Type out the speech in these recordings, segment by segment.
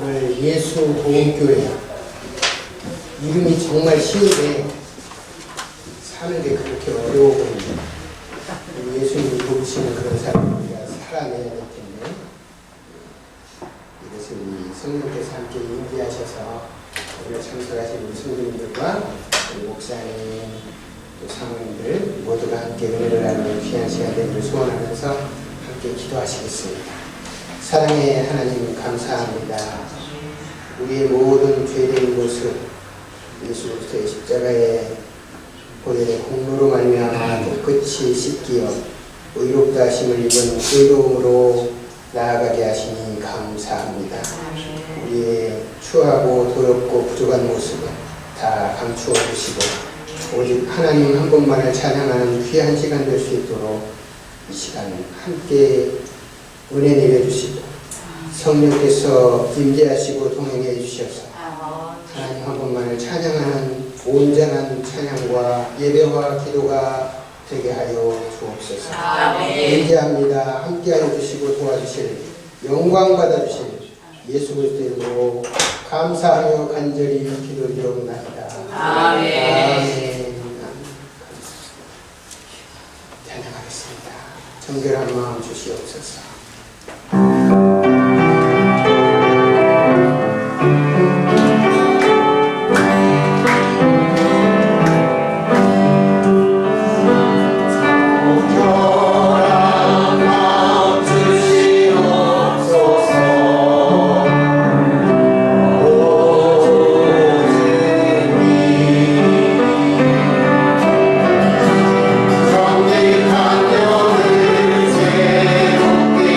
오늘 예수 보험교회 이름이 정말 쉬운데 사는데 그렇게 어려워 보입니다. 예수님이 도우시는 그런 사람을 우리가 살아내야 될 텐데 이것을 우리 성령께서 함께 인도하셔서 오늘 참석하신 우리 성도님들과 우리 목사님 또 사모님들 모두가 함께 은혜를 나누는 귀한 시간 되기를 소원하면서 함께 기도하시겠습니다. 사랑의 하나님 감사합니다. 우리의 모든 죄된 모습 예수 그리스도의 십자가의 보혈의 공로로 말미암아 깨끗이 씻기어 의롭다 하심을 입은 의로움으로 나아가게 하시니 감사합니다. 우리의 추하고 더럽고 부족한 모습을 다 감추어 주시고 오직 하나님 한 분만을 찬양하는 귀한 시간 될 수 있도록 이 시간 함께 은혜 내려주시고 성령께서 임재하시고 동행해 주셔서 하나님 한 분만을 찬양하는 온전한 찬양과 예배와 기도가 되게 하여 주옵소서. 인지합니다. 함께하여 주시고 도와주실 영광 받아주실 예수 그리스도 이름으로 감사하며 간절히 기도드리옵나이다. 아멘. 찬양하겠습니다. 정결한 마음 주시옵소서. 성립한 영을 새롭게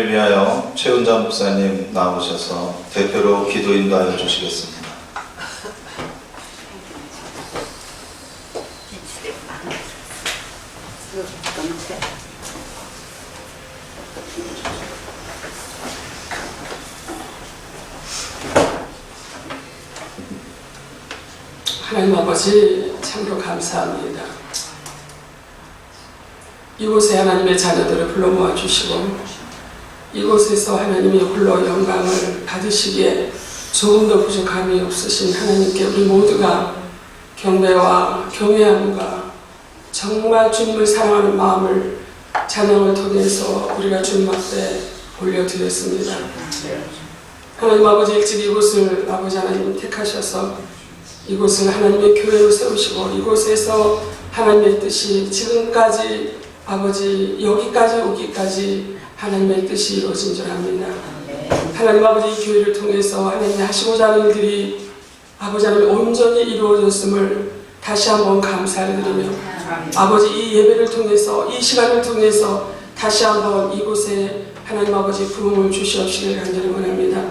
예배를 위하여 최은자 목사님 나오셔서 대표로 기도 인도하여 주시겠습니다. 하나님 아버지 참으로 감사합니다. 이곳에 하나님의 자녀들을 불러 모아주시고 이곳에서 하나님이 홀로 영광을 받으시기에 조금도 부족함이 없으신 하나님께 우리 모두가 경배와 경외함과 정말 주님을 사랑하는 마음을 찬양을 통해서 우리가 주님 앞에 올려드렸습니다. 하나님 아버지 일찍 이곳을 아버지 하나님 택하셔서 이곳을 하나님의 교회로 세우시고 이곳에서 하나님의 뜻이 지금까지 아버지 여기까지 오기까지 하나님의 뜻이 이루어진 줄 압니다. 하나님 아버지 이 교회를 통해서 하나님이 하시고자 하는 일들이 아버지 하나님 온전히 이루어졌음을 다시 한번 감사를 드리며 아버지 이 예배를 통해서 이 시간을 통해서 다시 한번 이곳에 하나님 아버지 부흥을 주시옵시길 간절히 원합니다.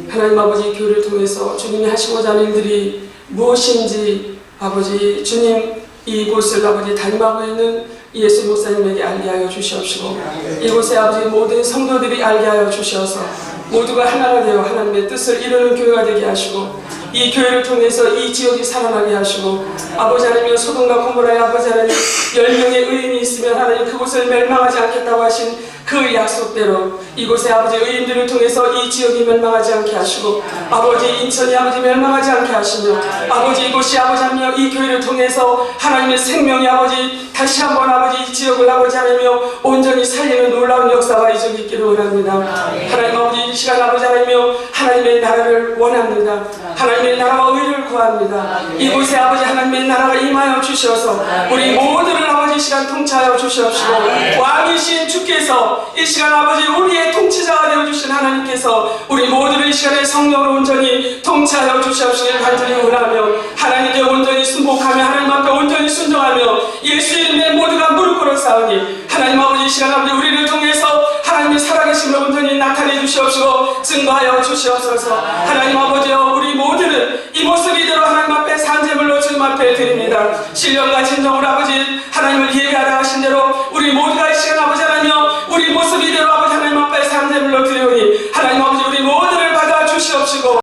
하나님 아버지 이 교회를 통해서 주님이 하시고자 하는 일들이 무엇인지 아버지 주님 이곳을 아버지 담임하고 있는 예수 목사님에게 알게 하여 주시옵시고 이곳에 아버지 모든 성도들이 알게 하여 주셔서 모두가 하나가 되어 하나님의 뜻을 이루는 교회가 되게 하시고 이 교회를 통해서 이 지역이 살아나게 하시고 아버지 하나님 소돔과 고모라의 아버지 하나님 10명의 의인이 있으면 하나님 그곳을 멸망하지 않겠다고 하신 그 약속대로 이곳에 아버지 의인들을 통해서 이 지역이 멸망하지 않게 하시고 아버지 인천이 아버지 멸망하지 않게 하시며 아버지 이곳이 아버지 하나님 이 교회를 통해서 하나님의 생명이 아버지 다시 한번 아버지 이 지역을 아버지 하나며 온전히 살리는 놀라운 역사가 이 지역에 있기를 원합니다. 하나님 아버지 이 시간 아버지 하나며 하나님의 나라를 원합니다. 하나님의 나라와 의를 구합니다. 이곳에 아버지 하나님의 나라가 임하여 주셔서 우리 모두를 아버지 이 시간 통치하여 주시옵시고 왕이신 주께서 이 시간 아버지 우리의 통치자가 되어주신 하나님께서 우리 모두를 이 시간에 성령으로 온전히 통치하여 주시옵시길 간절히 원하며 하나님께 온전히 순복하며 하나님 앞에 온전히 순종하며 예수 이름에 모두가 무릎 꿇어 싸우니 하나님 아버지 이 시간 아버지 우리를 통해서 하나님의 살아계심을 온전히 나타내 주시옵시고 증거하여 주시옵소서. 하나님 아버지여 우리 모두는 이 모습 이대로 하나님 앞에 산재물로 주님 앞에 드립니다. 신령과 진정으로 아버지 하나님을 예배하라 하신 대로 우리 모두가 이 시간 아버지 하나며 우리 모습 이대로 아버지 하나님 앞에 산재물로 드리오니 하나님 아버지 우리 모두를 받아 주시옵시고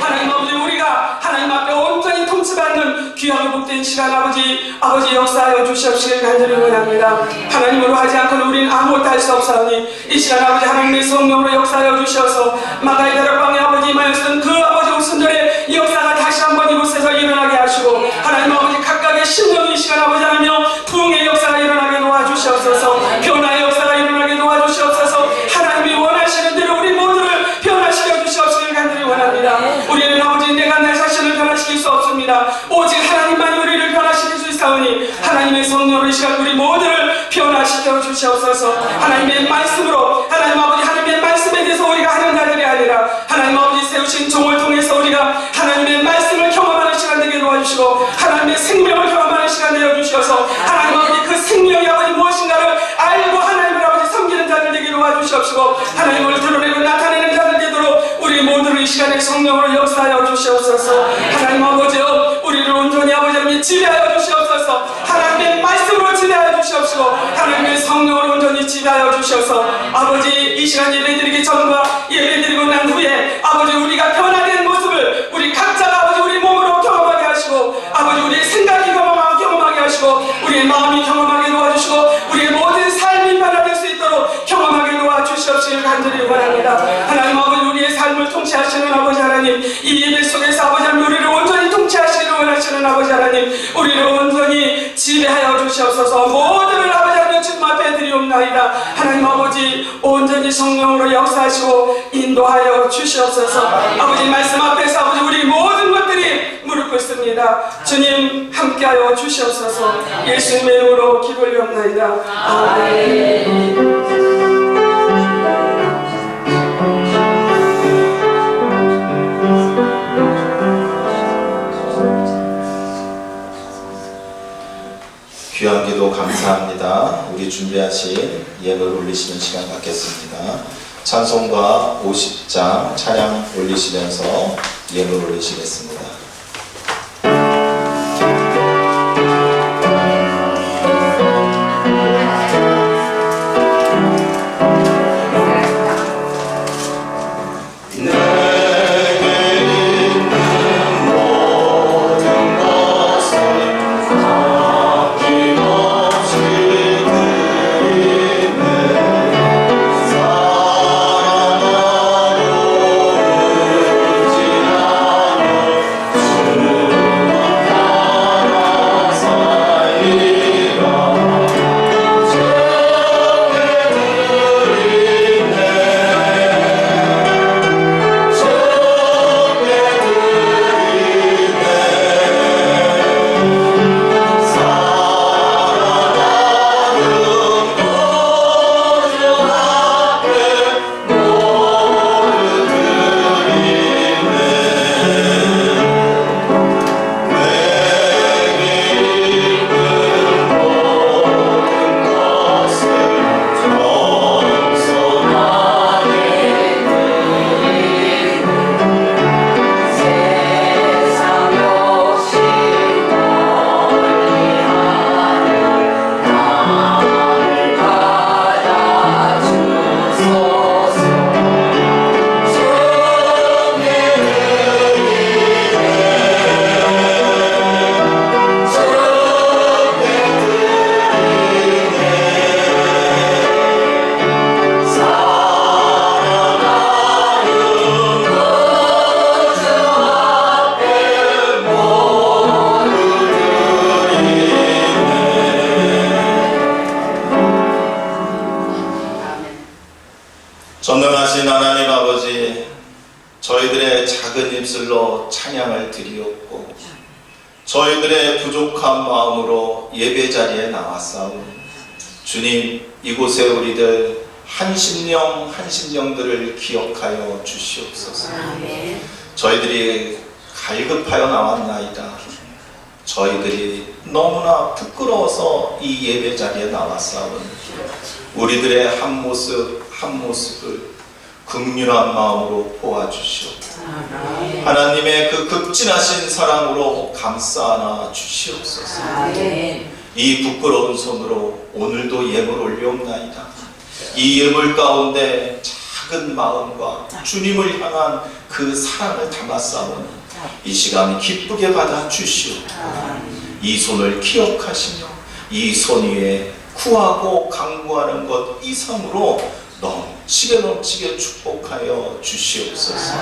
하나님 아버지 우리가 하나님 앞에 온전히 통치받는 귀하고 복된 시간 아버지 역사하여 주시옵시길 간절히 원합니다. 하나님으로 하지 않고는 우리는 아무것도 할 수 없사오니 이 시간 아버지 하나님의 성령으로 역사하여 주셔서 마가이다라 방에 아버지 임하였던 그 아버지 오순절의 역사가 다시 한번 이곳에서 일어나게 하시고 하나님 아버지 각각의 심령이 이 시간 아버지 하나며 부흥의 역사가 일어나게 도와주시옵소서. 변화의 역사가 일어나게 도와주시옵소서. 하나님이 원하시는 대로 우리 모두를 변화시켜 주시옵시길 간절히 원합니다. 우리는 아버지 내가 내 자신을 변화시킬 수 없습니다. 오직 하나님만이 우리를 변화시킬 수 있사오니 하나님의 성령으로 이 시간 우리 모두를 변화시켜 주시옵소서. 하나님의 말씀으로 하나님 아버지 하나님의 말씀에 대해서 우리가 하는 자들이 아니라 하나님 아버지 세우신 종을 통해서 우리가 하나님의 말씀을 경험하는 시간 되게 도와주시고 하나님의 생명을 경험하는 시간 되어 주셔서 하나님 아버지 그 생명이 아버지 무엇인가를 알고 하나님을 아버지 섬기는 자들 되게 도와주시옵시고 하나님을 드러내고 나타내는 자들 되도록 우리 모두를 이 시간에 성령으로 역사하여 주시옵소서. 하나님 아버지여 우리를 온전히 아버지 하나님 지배하여 주시옵소서. 하나님의 말씀으로 지배하여 주시옵시고 하나님의 성령으로 온전히 지배하여 주셔서 아버지 이 시간 예배드리기 전과 예배드리고 난 후에 아버지 우리가 변화된 모습을 우리 각자가 아버지 우리 몸으로 경험하게 하시고 아버지 우리의 생각이 경험하게 하시고 우리의 마음이 경험하게 도와주시고 우리의 모든 삶이 변화될 수 있도록 경험하게 도와주시옵시길 간절히 원합니다. 하나님 아버지 우리의 삶을 통치하시는 아버지 하나님 이 예배 속에서 아버지 하나님 우리를 온전히 통치하시기를 원하시는 아버지 하나님 우리를 온전히 지배하여 주시옵소서. 모두를 아버지 하나님 주님 앞에 드리옵나이다. 하나님 아버지 온전히 성령으로 역사하시고 인도하여 주시옵소서. 아버지 말씀 앞에서 아버지 우리 모든 것들이 무릎 꿇습니다. 주님 함께하여 주시옵소서. 예수님의 이름으로 기도 올리옵나이다. 아멘. 귀한 기도 감사합니다. 우리 미리 준비하신 예물 올리시는 시간 갖겠습니다. 찬송가 50장 찬양 올리시면서 예물 올리시겠습니다. 전능하신 하나님 아버지, 저희들의 작은 입술로 찬양을 드리옵고 저희들의 부족한 마음으로 예배 자리에 나왔사오니 주님, 이곳에 우리들 한심령들을 기억하여 주시옵소서. 저희들이 갈급하여 나왔나이다. 저희들이 너무나 부끄러워서 이 예배 자리에 나왔사오니 우리들의 한 모습을 긍휼한 마음으로 보아주시옵소서. 하나님의 그 극진하신 사랑으로 감싸 주시옵소서. 이 부끄러운 손으로 오늘도 예물 올려옵나이다. 이 예물 가운데 작은 마음과 주님을 향한 그 사랑을 담았사오니 이 시간 기쁘게 받아 주시옵고 이 손을 기억하시며 이 손 위에 구하고 간구하는 것 이상으로 넘치게 축복하여 주시옵소서.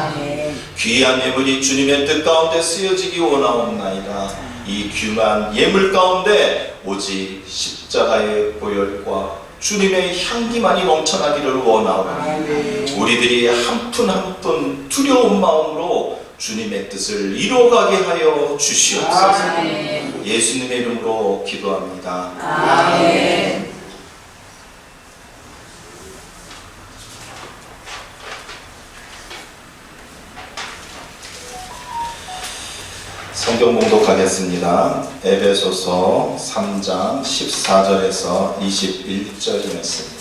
귀한 예물이 주님의 뜻 가운데 쓰여지기 원하옵나이다. 이 귀한 예물 가운데 오직 십자가의 보혈과 주님의 향기만이 넘쳐나기를 원하오니 우리들이 한 푼 한 푼 두려운 마음으로 주님의 뜻을 이루어가게 하여 주시옵소서. 예수님의 이름으로 기도합니다. 아멘. 성경 봉독하겠습니다. 에베소서 3장 14절에서 21절 말씀입니다.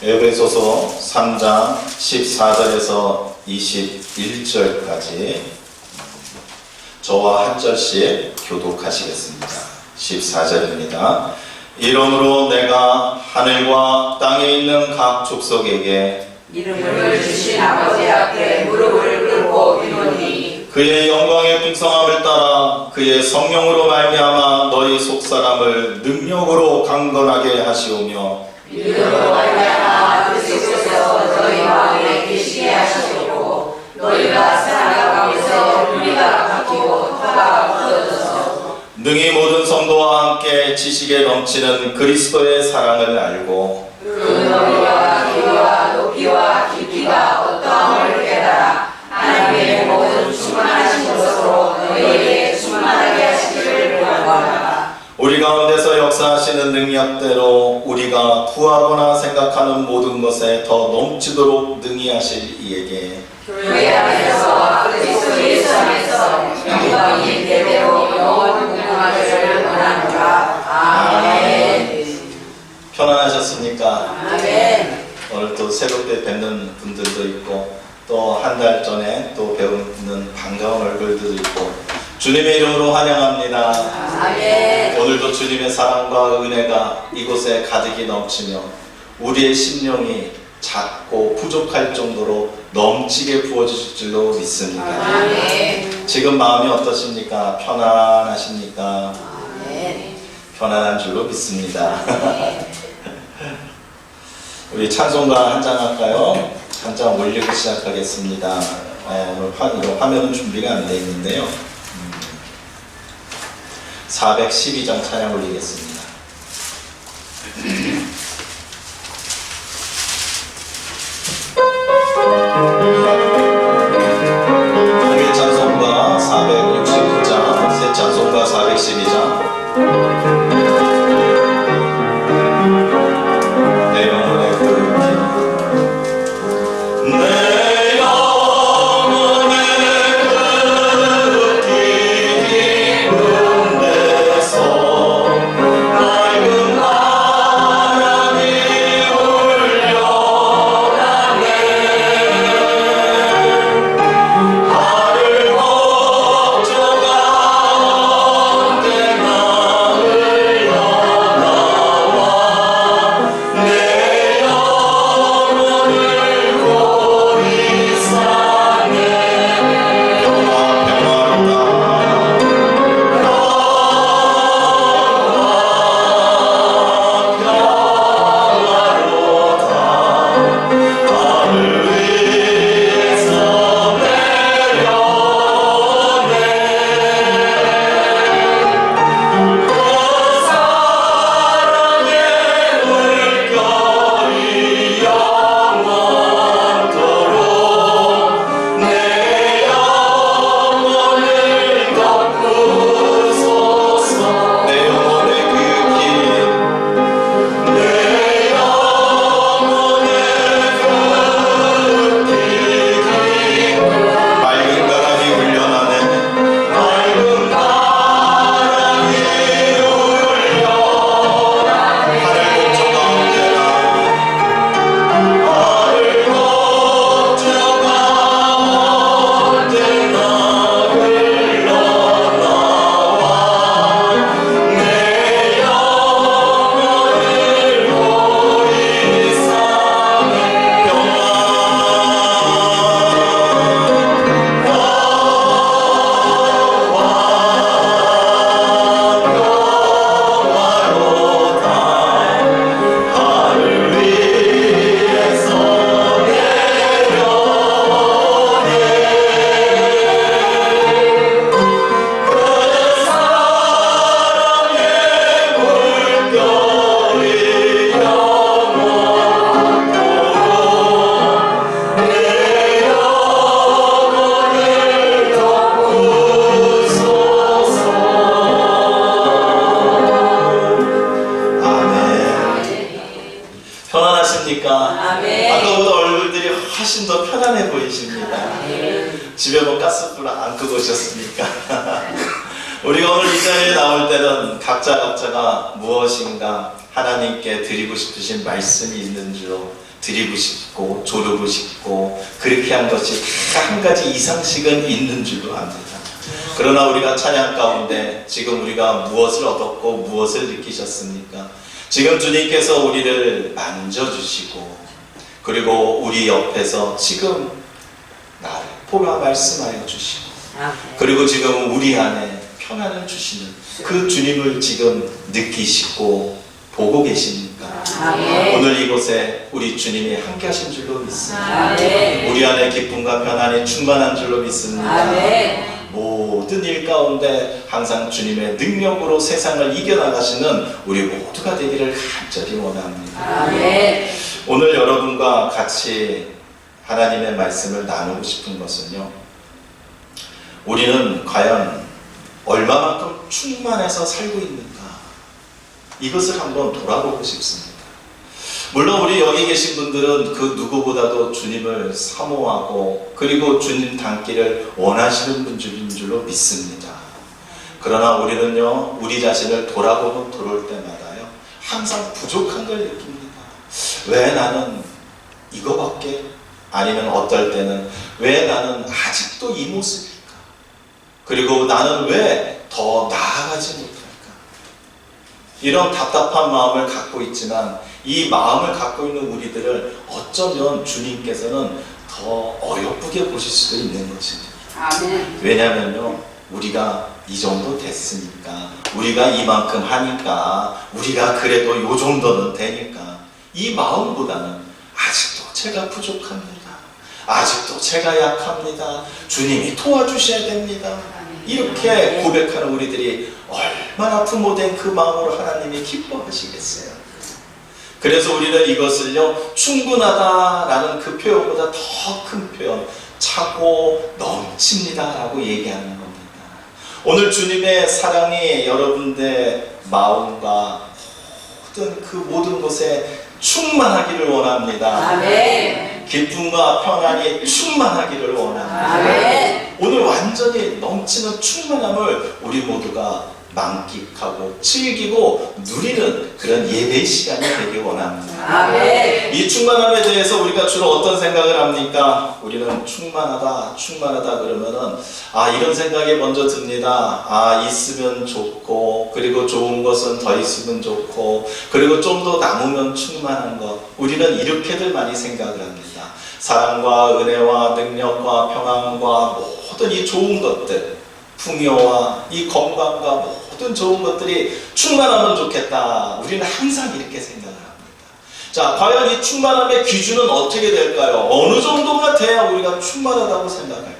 에베소서 3장 14절에서 21절까지 저와 한 절씩 교독하시겠습니다. 14절입니다. 이러므로 내가 하늘과 땅에 있는 각 족속에게 이름을 주신 아버지 앞에 무릎을 꿇고 이르노니 그의 영광의 풍성함을 따라 그의 성령으로 말미암아 너희 속사람을 능력으로 강건하게 하시오며 믿음으로 말미암아 그리스도께서 너희 마음에 계시게 하시고 너희가 살아가면서 우리가 바뀌고 터가 없어져서 능히 모든 성도와 함께 지식에 넘치는 그리스도의 사랑을 알고 그 너희와 길이와 높이와 깊이가 어떠함을 깨달아 하나님의 모든 충만하신 것으로 너희에게 충만하게 하시기를 원하노라. 우리 가운데서 역사하시는 능력대로 우리가 구하거나 생각하는 모든 것에 더 넘치도록 능히 하실 이에게 교회 안에서 그리스도 예수 안에서 영광이 대대로 영원 무궁하기를 원하노라. 아멘. 편안하셨습니까? 아멘. 오늘 또 새롭게 뵙는 분들도 있고 또 한 달 전에 또 배우는 반가운 얼굴들도 있고 주님의 이름으로 환영합니다. 아멘. 오늘도 주님의 사랑과 은혜가 이곳에 가득히 넘치며 우리의 심령이 작고 부족할 정도로 넘치게 부어주실 줄로 믿습니다. 아멘. 지금 마음이 어떠십니까? 편안하십니까? 아멘. 편안한 줄로 믿습니다. 우리 찬송가 한 장 할까요? 한 장 올리고 시작하겠습니다. 오늘 화면은 준비가 안 되어 있는데요. 412장 찬양 올리겠습니다. 통일 찬송가 469장, 새 찬송가 412장. 내 영혼의 그 길. 내 영혼의 그 길 가운데서 맑은 바람이 울려나네. 나를 걱정하는데 나를 흘러나와 내 영혼을 고이 사네. 나를 위해서 내려오네. 그 사랑의 물결이 영원토록 내 영혼을 덮으소서. 내 영혼의 그 길, 내 영혼의 그 길, 맑은 바람이 울려나네. 맑은 바람이 울려나네. 하늘 걱정 언제나 나를 걱정가 언제나 흘러나와 내 영혼을 고이 사네. 평화로다 하늘 위에서 내려오네. 그 사랑의 물결이 영원토록 내 영혼을 덮으소서. 아멘. 편안하십니까? 아멘. 아까보다 얼굴들이 훨씬 더 편안해 보이십니다. 집에 뭐 가스불 안 끄고 오셨습니까? 우리가 오늘 이 자리에 나올 때는 각자가 무엇인가 하나님께 드리고 싶으신 말씀이 있는 줄로 드리고 싶고 조르고 싶고 그렇게 한 것이 한 가지 이상씩은 있는 줄로 압니다. 그러나 우리가 찬양 가운데 지금 우리가 무엇을 얻었고 무엇을 느끼셨습니까? 지금 주님께서 우리를 만져주시고 그리고 우리 옆에서 지금 나를 보라 말씀하여 주시고 그리고 지금 우리 안에 평안을 주시는 그 주님을 지금 느끼시고 보고 계십니까? 아멘. 오늘 이곳에 우리 주님이 함께 하신 줄로 믿습니다. 아멘. 우리 안에 기쁨과 편안이 충만한 줄로 믿습니다. 아멘. 모든 일 가운데 항상 주님의 능력으로 세상을 이겨나가시는 우리 모두가 되기를 간절히 원합니다. 아멘. 오늘 여러분과 같이 하나님의 말씀을 나누고 싶은 것은요, 우리는 과연 얼마만큼 충만해서 살고 있는가, 이것을 한번 돌아보고 싶습니다. 물론 우리 여기 계신 분들은 그 누구보다도 주님을 사모하고 그리고 주님 닮기를 원하시는 분들인 줄로 믿습니다. 그러나 우리는요, 우리 자신을 돌아보고 돌아올 때마다요, 항상 부족한 걸 느낍니다. 왜 나는 이거밖에? 아니면 어떨 때는 왜 나는 아직도 이 모습일까? 그리고 나는 왜 더 나아가지 못할까? 이런 답답한 마음을 갖고 있지만 이 마음을 갖고 있는 우리들을 어쩌면 주님께서는 더 어여쁘게 보실 수도 있는 것입니다. 아멘. 왜냐면요, 우리가 이 정도 됐으니까, 우리가 이만큼 하니까, 우리가 그래도 요 정도는 되니까, 이 마음보다는 아직도 제가 부족합니다. 아직도 제가 약합니다. 주님이 도와주셔야 됩니다. 이렇게 고백하는 우리들이 얼마나 부모된 그 마음으로 하나님이 기뻐하시겠어요. 그래서 우리는 이것을요, 충분하다라는 그 표현보다 더 큰 표현, 차고 넘칩니다 라고 얘기하는 겁니다. 오늘 주님의 사랑이 여러분들의 마음과 모든 것에 충만하기를 원합니다. 아멘. 기쁨과 평안이 충만하기를 원합니다. 아멘. 오늘 완전히 넘치는 충만함을 우리 모두가 만끽하고 즐기고 누리는 그런 예배 시간이 되길 원합니다. 아멘. 이 충만함에 대해서 우리가 주로 어떤 생각을 합니까? 우리는 충만하다 그러면은 이런 생각이 먼저 듭니다. 있으면 좋고, 그리고 좋은 것은 더 있으면 좋고, 그리고 좀 더 남으면 충만한 것. 우리는 이렇게들 많이 생각을 합니다. 사랑과 은혜와 능력과 평안과 모든 이 좋은 것들, 풍요와 이 건강과 모든 좋은 것들이 충만하면 좋겠다. 우리는 항상 이렇게 생각을 합니다. 자, 과연 이 충만함의 기준은 어떻게 될까요? 어느 정도가 돼야 우리가 충만하다고 생각할까요?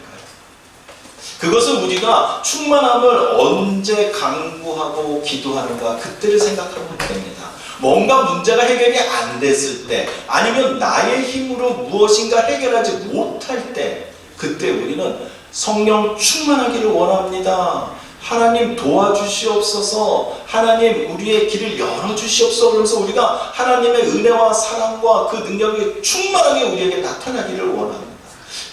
그것은 우리가 충만함을 언제 강구하고 기도하는가, 그때를 생각하면 됩니다. 뭔가 문제가 해결이 안 됐을 때, 아니면 나의 힘으로 무엇인가 해결하지 못할 때, 그때 우리는 성령 충만하기를 원합니다. 하나님 도와주시옵소서, 하나님 우리의 길을 열어주시옵소서. 그래서 우리가 하나님의 은혜와 사랑과 그 능력이 충만하게 우리에게 나타나기를 원합니다.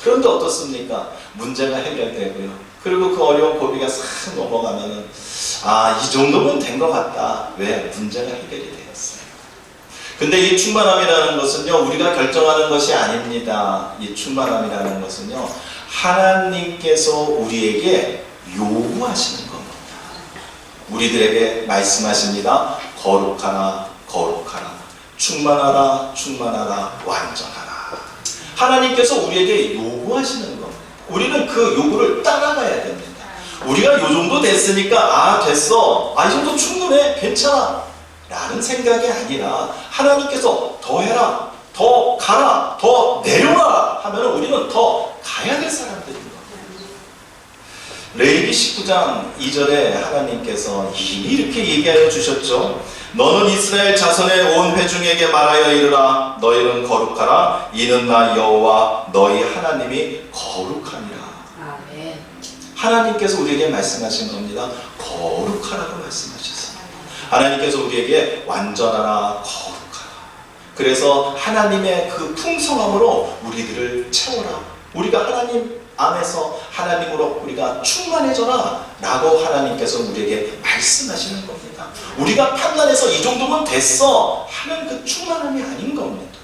그런데 어떻습니까? 문제가 해결되고요, 그리고 그 어려운 고비가 싹 넘어가면은 이 정도면 된 것 같다. 왜? 문제가 해결이 되었어요. 근데 이 충만함이라는 것은요, 우리가 결정하는 것이 아닙니다. 이 충만함이라는 것은요, 하나님께서 우리에게 요구하시는 겁니다. 우리들에게 말씀하십니다. 거룩하라, 거룩하라. 충만하라, 충만하라, 완전하라. 하나님께서 우리에게 요구하시는 겁니다. 우리는 그 요구를 따라가야 됩니다. 우리가 요 정도 됐으니까 됐어, 이 정도 충분해, 괜찮아 라는 생각이 아니라 하나님께서 더 해라, 더 가라, 더 내려라 하면 우리는 더 가야 될 사람들인 겁니다. 레위기 19장 2절에 하나님께서 이미 이렇게 얘기하여 주셨죠. 너는 이스라엘 자손의 온 회중에게 말하여 이르라. 너희는 거룩하라. 이는 나 여호와 너희 하나님이 거룩하니라. 아멘. 하나님께서 우리에게 말씀하신 겁니다. 거룩하라고 말씀하셨어요. 하나님께서 우리에게 완전하라, 거룩하라. 그래서 하나님의 그 풍성함으로 우리들을 채워라. 우리가 하나님 안에서 하나님으로 우리가 충만해져라 라고 하나님께서 우리에게 말씀하시는 겁니다. 우리가 판단해서 이 정도면 됐어 하는 그 충만함이 아닌 겁니다.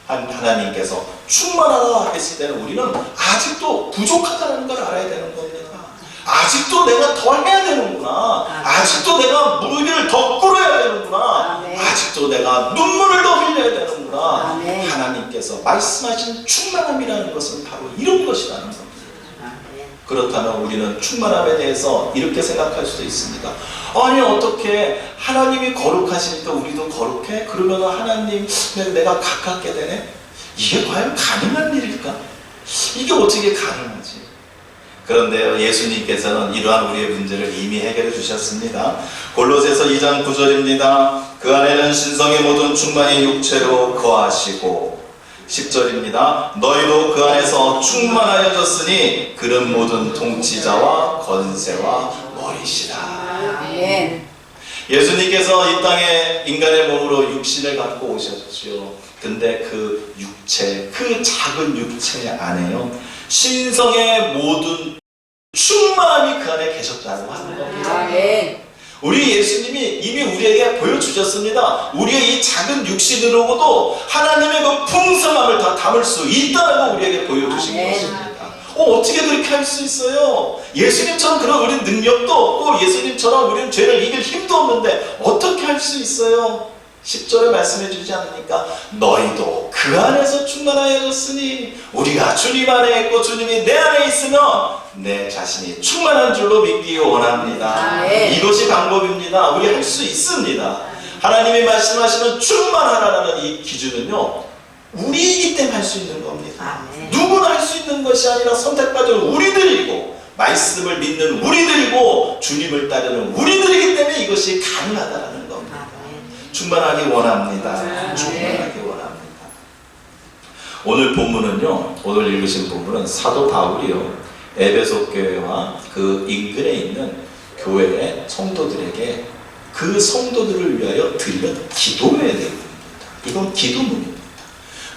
하나님께서 충만하다 했을 때는 우리는 아직도 부족하다는 걸 알아야 되는 겁니다. 아직도 내가 더 해야 되는구나. 아직도 내가 무리를 더 꿇어야 되는구나. 아직도 내가 눈물을 더 흘려야 되는구나. 하나님께서 말씀하신 충만함이라는 것은 바로 이런 것이라는 겁니다. 그렇다면 우리는 충만함에 대해서 이렇게 생각할 수도 있습니다. 아니, 어떻게 하나님이 거룩하시니까 우리도 거룩해? 그러면 하나님 내가 가깝게 되네? 이게 과연 가능한 일일까? 이게 어떻게 가능하지? 그런데요, 예수님께서는 이러한 우리의 문제를 이미 해결해 주셨습니다. 골로새서 2장 9절입니다. 그 안에는 신성의 모든 충만이 육체로 거하시고, 10절입니다. 너희도 그 안에서 충만하여졌으니 그는 모든 통치자와 권세와 머리시라. 아멘. 예수님께서 이 땅에 인간의 몸으로 육신을 갖고 오셨죠. 근데 그 육체, 그 작은 육체 안에요, 신성의 모든 충만함이 그 안에 계셨다고 하는 겁니다. 아멘. 우리 예수님이 이미 우리에게 보여주셨습니다. 우리의 이 작은 육신으로도 하나님의 그 풍성함을 다 담을 수 있다고 우리에게 보여주신 것입니다. 어떻게 그렇게 할 수 있어요? 예수님처럼 그런 우리는 능력도 없고 예수님처럼 우리는 죄를 이길 힘도 없는데 어떻게 할 수 있어요? 10절에 말씀해 주지 않으니까 너희도 그 안에서 충만하여졌으니 우리가 주님 안에 있고 주님이 내 안에 있으면 내 자신이 충만한 줄로 믿기 원합니다. 이것이 방법입니다. 우리 할 수 있습니다. 하나님이 말씀하시는 충만하라는 이 기준은요, 우리이기 때문에 할 수 있는 겁니다. 누구나 할 수 있는 것이 아니라 선택받은 우리들이고 말씀을 믿는 우리들이고 주님을 따르는 우리들이기 때문에 이것이 가능하다는 겁니다. 충만하기 원합니다. 충만하기 원합니다. 오늘 본문은요, 오늘 읽으신 본문은 사도 바울이요, 에베소 교회와 그 인근에 있는 교회의 성도들에게 그 성도들을 위하여 드리는 기도의 내용입니다. 이건 기도문입니다.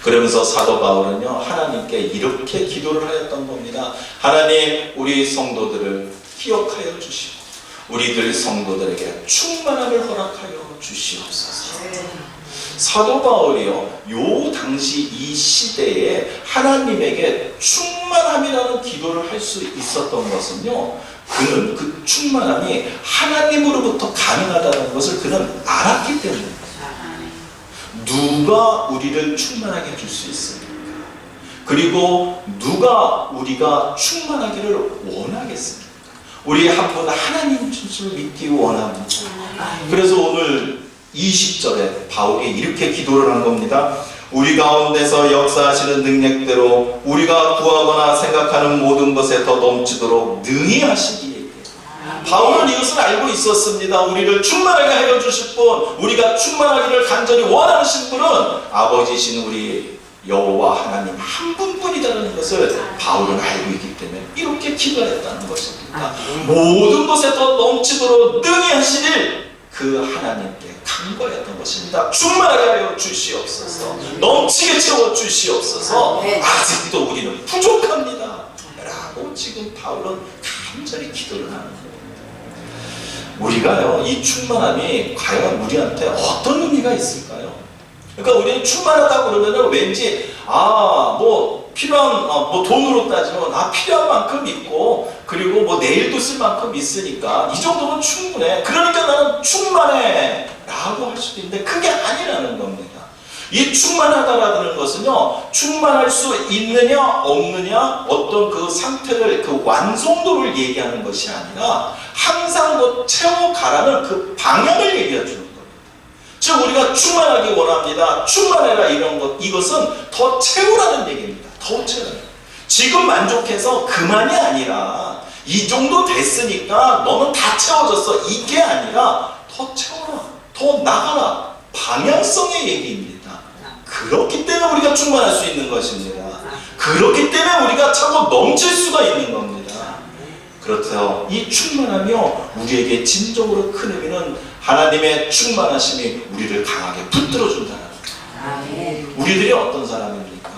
그러면서 사도 바울은요, 하나님께 이렇게 기도를 하였던 겁니다. 하나님, 우리 성도들을 기억하여 주시고 우리들 성도들에게 충만함을 허락하여 주시옵소서. 사도 바울이요, 요 당시 이 시대에 하나님에게 충만함이라는 기도를 할 수 있었던 것은요, 그는 그 충만함이 하나님으로부터 가능하다는 것을 그는 알았기 때문입니다. 누가 우리를 충만하게 해줄 수 있습니까? 그리고 누가 우리가 충만하기를 원하겠습니까? 우리 한 분 하나님 줄 믿기 원합니다. 그래서 오늘 20절에 바울이 이렇게 기도를 한 겁니다. 우리 가운데서 역사하시는 능력대로 우리가 구하거나 생각하는 모든 것에 더 넘치도록 능히 하시기에. 바울은 이것을 알고 있었습니다. 우리를 충만하게 하여 주실 분, 우리가 충만하기를 간절히 원하신 분은 아버지신 우리 여호와 하나님 한 분뿐이라는 것을 바울은 알고 있기 때문에 이렇게 기도했다는 것입니다. 모든 것에 더 넘치도록 능히 하시길 그 하나님께 간구했던 것입니다. 충만하게 하여 주시옵소서. 넘치게 채워 주시옵소서. 아직도 우리는 부족합니다 라고 지금 바울은 간절히 기도를 하는 거예요. 우리가요, 이 충만함이 과연 우리한테 어떤 의미가 있을까요? 그러니까 우리는 충만하다고 그러면은 왠지 뭐 필요한 뭐 돈으로 따지면 필요한 만큼 있고 그리고 뭐 내일도 쓸 만큼 있으니까 이 정도면 충분해. 그러니까 나는 충만해 라고 할 수도 있는데 그게 아니라는 겁니다. 이 충만하다라는 것은요, 충만할 수 있느냐 없느냐 어떤 그 상태를, 그 완성도를 얘기하는 것이 아니라 항상 뭐 채워가라는 그 방향을 얘기해 주는 겁니다. 즉 우리가 충만하기 원합니다. 충만해라 이런 것, 이것은 더 채우라는 얘기입니다. 더 채우라. 지금 만족해서 그만이 아니라 이 정도 됐으니까 너는 다 채워졌어, 이게 아니라 더 채워라, 더 나가라, 방향성의 얘기입니다. 그렇기 때문에 우리가 충만할 수 있는 것입니다. 그렇기 때문에 우리가 차고 넘칠 수가 있는 겁니다. 그렇다고 이 충만하며 우리에게 진정으로 큰 의미는 하나님의 충만하심이 우리를 강하게 붙들어 준다는 거예요. 우리들이 어떤 사람입니까?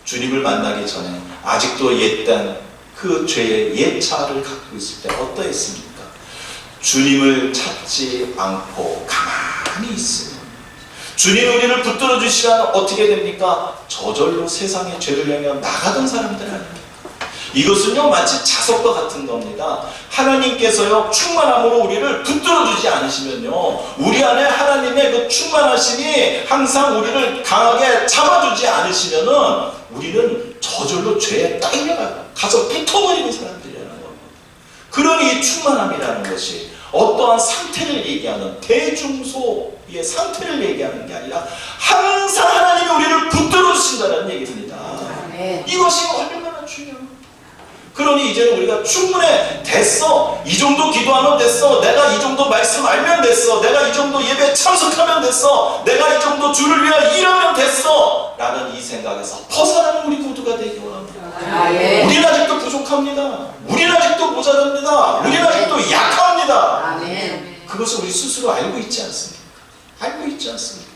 주님을 만나기 전에 아직도 옛단 그 죄의 옛 차를 갖고 있을 때 어떠했습니까? 주님을 찾지 않고 가만히 있으면 주님 우리를 붙들어 주시면 어떻게 됩니까? 저절로 세상의 죄를 내며 나가던 사람들 아닙니까? 이것은요, 마치 자석과 같은 겁니다. 하나님께서요, 충만함으로 우리를 붙들어 주지 않으시면요, 우리 안에 하나님의 그 충만하심이 항상 우리를 강하게 잡아주지 않으시면은 우리는 저절로 죄에 가서 붙어버리는 사람들이라는 겁니다. 그러니 이 충만함이라는 것이 어떠한 상태를 얘기하는, 대중소의 상태를 얘기하는 게 아니라 항상 하나님이 우리를 붙들어 주신다는 얘기입니다. 이것이 얼마나 중요합니다. 그러니 이제는 우리가 충분해, 됐어, 이 정도 기도하면 됐어, 내가 이 정도 말씀 알면 됐어, 내가 이 정도 예배에 참석하면 됐어, 내가 이 정도 주를 위하여 일하면 됐어 라는 이 생각에서 벗어나는 우리 모두가 되기 원합니다. 우리는 아직도 부족합니다. 우리는 아직도 모자랍니다. 우리는 아직도 약합니다. 그거 그것을 우리 스스로 알고 있지 않습니까? 알고 있지 않습니까?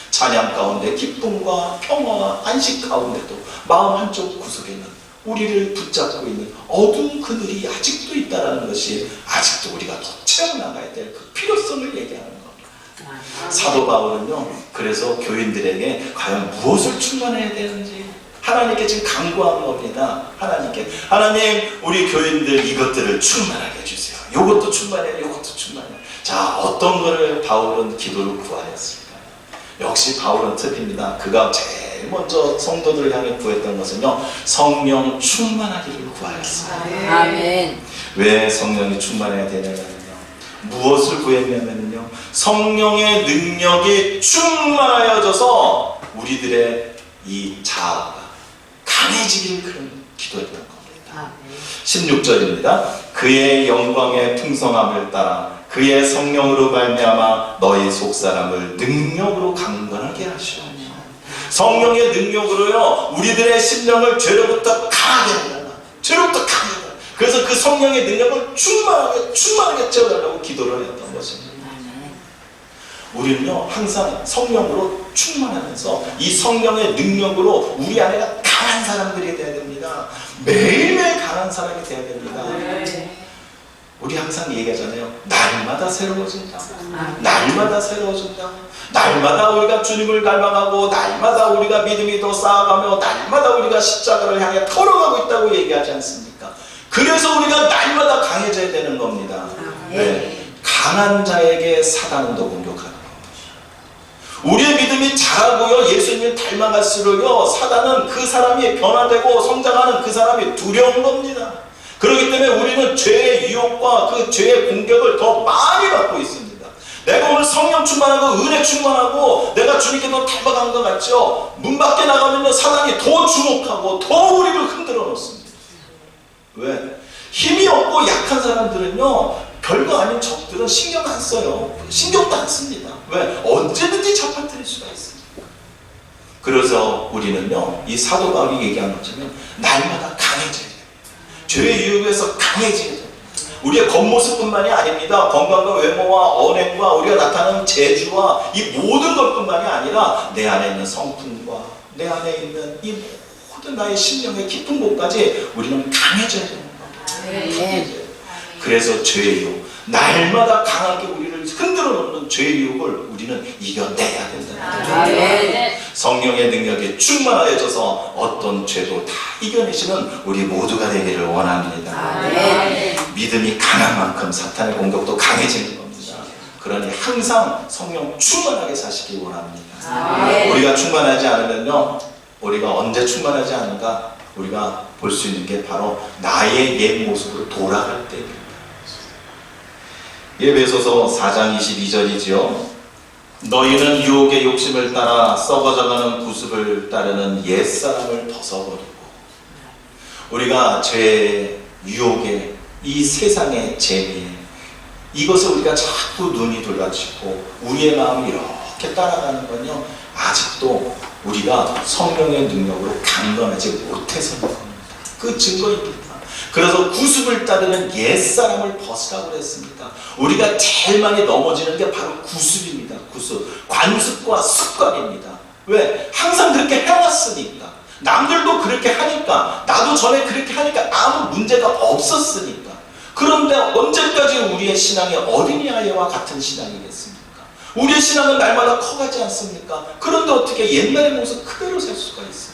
찬양 가운데 기쁨과 평화와 안식 가운데도 마음 한쪽 구석에는 우리를 붙잡고 있는 어두운 그늘이 아직도 있다는 것이 아직도 우리가 더 채워나가야 될 그 필요성을 얘기하는 겁니다. 사도 바울은요, 그래서 교인들에게 과연 무엇을 충만해야 되는지 하나님께 지금 간구하는 겁니다. 하나님 우리 교인들 이것들을 충만하게 해주세요. 이것도 충만해요. 이것도 충만해요. 자, 어떤 거를 바울은 기도를 구하였을까요? 역시 바울은 특입니다. 그가 제일 먼저 성도들을 향해 구했던 것은요, 성령 충만하기를 구하였습니다. 아멘. 왜 성령이 충만해야 되냐면요, 무엇을 구했냐면요, 성령의 능력이 충만하여져서 우리들의 이 자아가 강해지기를 그런 기도했던 겁니다. 16절입니다. 그의 영광의 풍성함을 따라 그의 성령으로 말미암아 너희 속사람을 능력으로 강건하게 하시오. 성령의 능력으로요, 우리들의 심령을 죄로부터 강하게 하라. 죄로부터 강하게 하라. 그래서 그 성령의 능력을 충만하게 채워달라고 기도를 했던 것입니다. 우리는요, 항상 성령으로 충만하면서 이 성령의 능력으로 우리 안에가 강한 사람들이 돼야 됩니다. 매일매일 강한 사람이 돼야 됩니다. 우리 항상 얘기하잖아요. 날마다 새로워진다. 날마다 새로워진다. 날마다 우리가 주님을 닮아가고, 날마다 우리가 믿음이 더 쌓아가며, 날마다 우리가 십자가를 향해 걸어가고 있다고 얘기하지 않습니까? 그래서 우리가 날마다 강해져야 되는 겁니다. 네. 강한 자에게 사단은 더 공격하는 겁니다. 우리의 믿음이 자라고요, 예수님을 닮아갈수록요, 사단은 그 사람이 변화되고 성장하는 그 사람이 두려운 겁니다. 그렇기 때문에 우리는 죄의 유혹과 그 죄의 공격을 더 많이 받고 있습니다. 내가 오늘 성령 충만하고 은혜 충만하고 내가 주님께 더 닮아간 것 같죠? 문 밖에 나가면 사단이 더 주목하고 더 우리를 흔들어 놓습니다. 왜? 힘이 없고 약한 사람들은요, 별거 아닌 적들은 신경 안 써요. 신경도 안 씁니다. 왜? 언제든지 잡아뜨릴 수가 있습니다. 그래서 우리는요, 이 사도 바울이 얘기한 것처럼 날마다 강해져야 돼요. 죄의 유혹에서 강해져야 돼요. 우리의 겉모습뿐만이 아닙니다. 건강과 외모와 언행과 우리가 나타나는 재주와 이 모든 것뿐만이 아니라 내 안에 있는 성품과 내 안에 있는 이 모든 나의 심령의 깊은 곳까지 우리는 강해져야 되는 겁니다. 그래서 죄의 유혹, 날마다 강하게 우리를 흔들어 놓는 죄의 유혹을 우리는 이겨내야 된다는 거죠. 성령의 능력이 충만하여져서 어떤 죄도 다 이겨내시는 우리 모두가 되기를 원합니다. 믿음이 강한 만큼 사탄의 공격도 강해지는 겁니다. 그러니 항상 성령 충만하게 사시기 원합니다. 우리가 충만하지 않으면요, 우리가 언제 충만하지 않은가, 우리가 볼 수 있는 게 바로 나의 옛 모습으로 돌아갈 때입니다. 에베소서 4장 22절이지요. 너희는 유혹의 욕심을 따라 썩어져가는 구습을 따르는 옛사람을 벗어버리고, 우리가 죄의 유혹에, 이 세상의 재미에, 이것을 우리가 자꾸 눈이 돌아치고 우리의 마음이 이렇게 따라가는 건요, 아직도 우리가 성령의 능력으로 강건하지 못해서인 겁니다. 그 증거입니다. 그래서 구습을 따르는 옛사람을 벗으라고 했습니다. 우리가 제일 많이 넘어지는 게 바로 구습입니다. 구습, 관습과 습관입니다. 왜? 항상 그렇게 해왔으니까. 남들도 그렇게 하니까, 나도 전에 그렇게 하니까 아무 문제가 없었으니까. 그런데 언제까지 우리의 신앙이 어린아이와 같은 신앙이겠습니까? 우리의 신앙은 날마다 커가지 않습니까? 그런데 어떻게 옛날의 모습 그대로 살 수가 있습니까?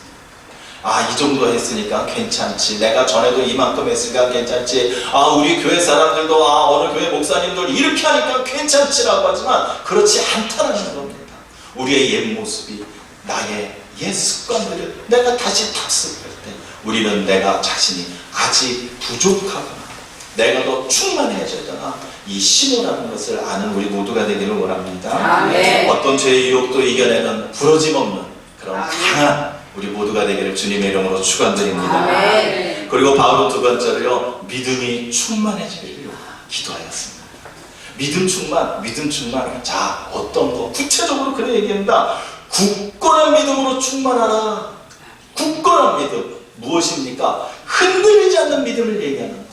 아, 이 정도 했으니까 괜찮지. 내가 전에도 이만큼 했으니까 괜찮지. 아, 우리 교회 사람들도, 아, 어느 교회 목사님들 이렇게 하니까 괜찮지라고 하지만 그렇지 않다는 겁니다. 우리의 옛 모습이, 나의 옛 습관들을 내가 다시 답습할 때 우리는 내가 자신이 아직 부족하거나 내가 더 충만해져야 되나, 이 신호라는 것을 아는 우리 모두가 되기를 원합니다. 아멘. 어떤 죄의 유혹도 이겨내는 부러짐 없는 그런 강한 우리 모두가 되기를 주님의 이름으로 축원드립니다. 아멘. 그리고 바울은 두 번째로요, 믿음이 충만해지기를 기도하였습니다. 믿음 충만. 자, 어떤 거 구체적으로 그래 얘기합니다. 굳건한 믿음으로 충만하라. 굳건한 믿음 무엇입니까? 흔들리지 않는 믿음을 얘기하는 겁니다.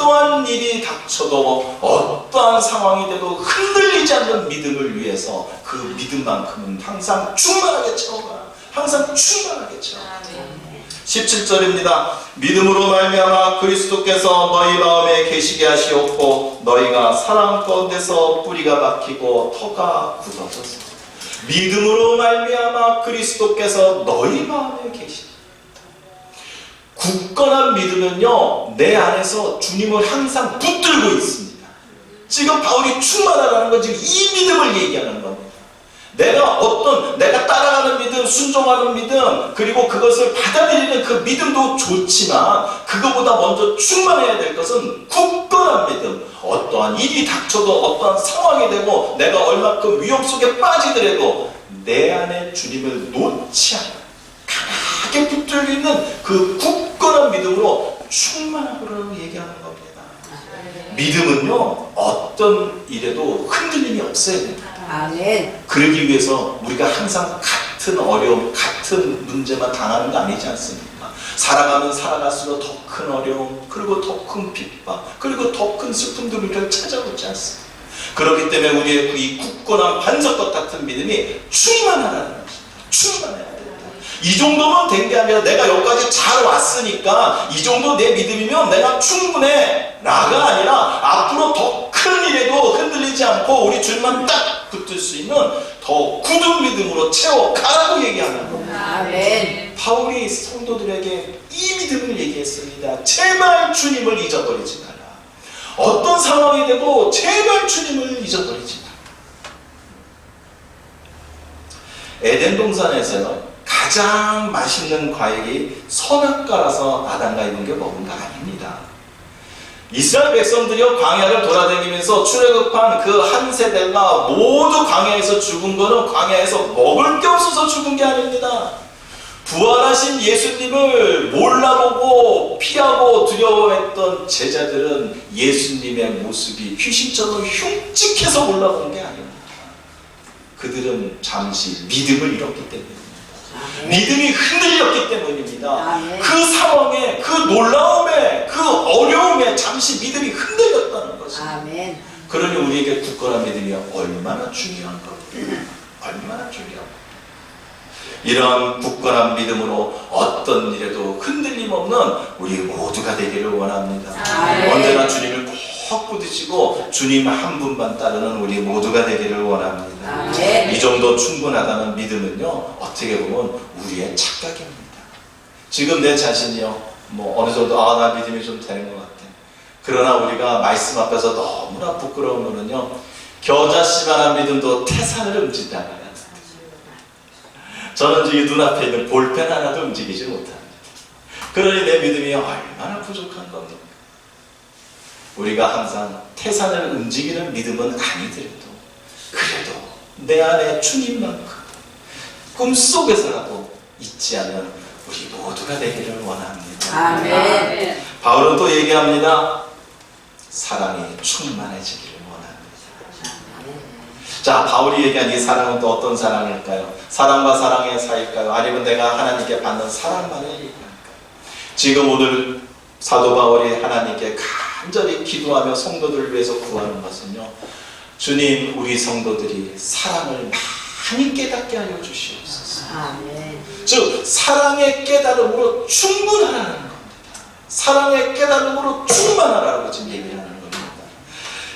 어떠한 일이 닥쳐도 어떠한 상황이 돼도 흔들리지 않는 믿음을 위해서 그 믿음만큼은 항상 충만하게 채워가. 항상 충만하게 채워. 17절입니다. 믿음으로 말미암아 그리스도께서 너희 마음에 계시게 하시옵고 너희가 사랑 가운데서 뿌리가 박히고 터가 굳어져서 믿음으로 말미암아 그리스도께서 너희 마음에 계시게. 굳건한 믿음은요, 내 안에서 주님을 항상 붙들고 있습니다. 지금 바울이 충만하다는 건 지금 이 믿음을 얘기하는 겁니다. 내가 따라가는 믿음, 순종하는 믿음, 그리고 그것을 받아들이는 그 믿음도 좋지만 그거보다 먼저 충만해야 될 것은 굳건한 믿음. 어떠한 일이 닥쳐도 어떠한 상황이 되고 내가 얼마큼 위험 속에 빠지더라도 내 안에 주님을 놓지 않아 강하게 붙들고 있는 그 굳건한 믿음으로 충만하라고 얘기하는 겁니다. 믿음은요, 어떤 일에도 흔들림이 없어야 됩니다. 아멘. 그러기 위해서 우리가 항상 같은 어려움, 같은 문제만 당하는 거 아니지 않습니까? 살아가면 살아갈수록 더 큰 어려움, 그리고 더 큰 핍박, 그리고 더 큰 슬픔들을 우리를 찾아오지 않습니까? 그렇기 때문에 우리의 이 굳건한 반석과 같은 믿음이 충만하라는 것입니다. 충만해야 됩니다. 이 정도면 된 게 아니라 내가 여기까지 잘 왔으니까 이 정도 내 믿음이면 내가 충분해 라가 아니라 앞으로 더 큰 일에도 흔들리지 않고 우리 줄만 딱 붙들 수 있는 더 굳은 믿음으로 채워가라고 얘기하는 겁니다. 아멘. 바울이 성도들에게 이 믿음을 얘기했습니다. 제발 주님을 잊어버리지 마라. 어떤 상황이 되고 제발 주님을 잊어버리지 마라. 에덴 동산에서요, 가장 맛있는 과일이 선악과라서 아담과 이브가 먹은 거 아닙니다. 이스라엘 백성들이요, 광야를 돌아다니면서 출애굽한 그 한 세대가 모두 광야에서 죽은 거는 광야에서 먹을 게 없어서 죽은 게 아닙니다. 부활하신 예수님을 몰라보고 피하고 두려워했던 제자들은 예수님의 모습이 귀신처럼 흉측해서 몰라본 게 아닙니다. 그들은 잠시 믿음을 잃었기 때문입니다. 믿음이 흔들렸기 때문입니다. 그 상황에, 그 놀라움에, 그 어려움에 잠시 믿음이 흔들렸다는 것입니다. 아멘. 그러니 우리에게 굳건한 믿음이 얼마나 중요한 겁니까? 얼마나 중요한 겁니까? 이러한 굳건한 믿음으로 어떤 일에도 흔들림 없는 우리 모두가 되기를 원합니다. 아멘. 언제나 주님을 꼭 부딪히고 주님 한 분만 따르는 우리 모두가 되기를 원합니다. 아멘. 이 정도 충분하다는 믿음은요, 어떻게 보면 우리의 착각입니다. 지금 내 자신이요, 어느 정도 나 믿음이 좀 되는 것 같아. 그러나 우리가 말씀 앞에서 너무나 부끄러운 거는요, 겨자씨만한 믿음도 태산을 움직인다. 저는 지금 눈앞에 있는 볼펜 하나도 움직이지 못합니다. 그러니 내 믿음이 얼마나 부족한 겁니까? 우리가 항상 태산을 움직이는 믿음은 아니더라도 그래도 내 안에 주님만큼 꿈속에서라도 잊지 않는 우리 모두가 되기를 원합니다. 아멘. 바울은 또 얘기합니다. 사랑이 충만해지기를 원합니다. 자, 바울이 얘기한 이 사랑은 또 어떤 사랑일까요? 사랑과 사랑의 사이일까요? 아니면 내가 하나님께 받는 사랑만을 얘기할까요? 지금 오늘 사도 바울이 하나님께 간절히 기도하며 성도들을 위해서 구하는 것은요, 주님, 우리 성도들이 사랑을 많이 깨닫게 하여 주시옵소서. 아멘. 즉, 사랑의 깨달음으로 충분하라는 겁니다. 사랑의 깨달음으로 충만하라고 지금 얘기를 하는 겁니다.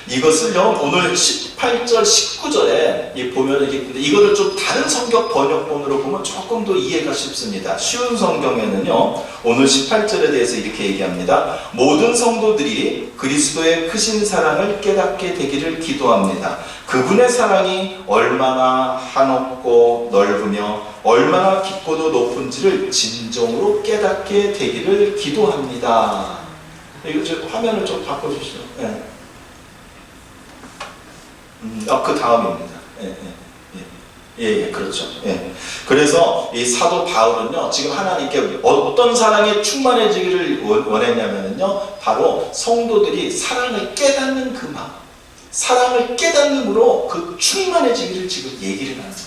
이것을요, 오늘 18절, 19절에 보면 이거를 좀 다른 성경 번역본으로 보면 조금 더 이해가 쉽습니다. 쉬운 성경에는요, 오늘 18절에 대해서 이렇게 얘기합니다. 모든 성도들이 그리스도의 크신 사랑을 깨닫게 되기를 기도합니다. 그분의 사랑이 얼마나 한없고 넓으며 얼마나 깊고도 높은지를 진정으로 깨닫게 되기를 기도합니다. 이거 좀 화면을 좀 바꿔주시죠. 네. 그 다음입니다. 그렇죠. 그래서 이 사도 바울은요, 지금 하나님께 어떤 사랑에 충만해지기를 원했냐면요, 바로 성도들이 사랑을 깨닫는 그 마음, 사랑을 깨닫는으로 그 충만해지기를 지금 얘기를 하는 겁니다.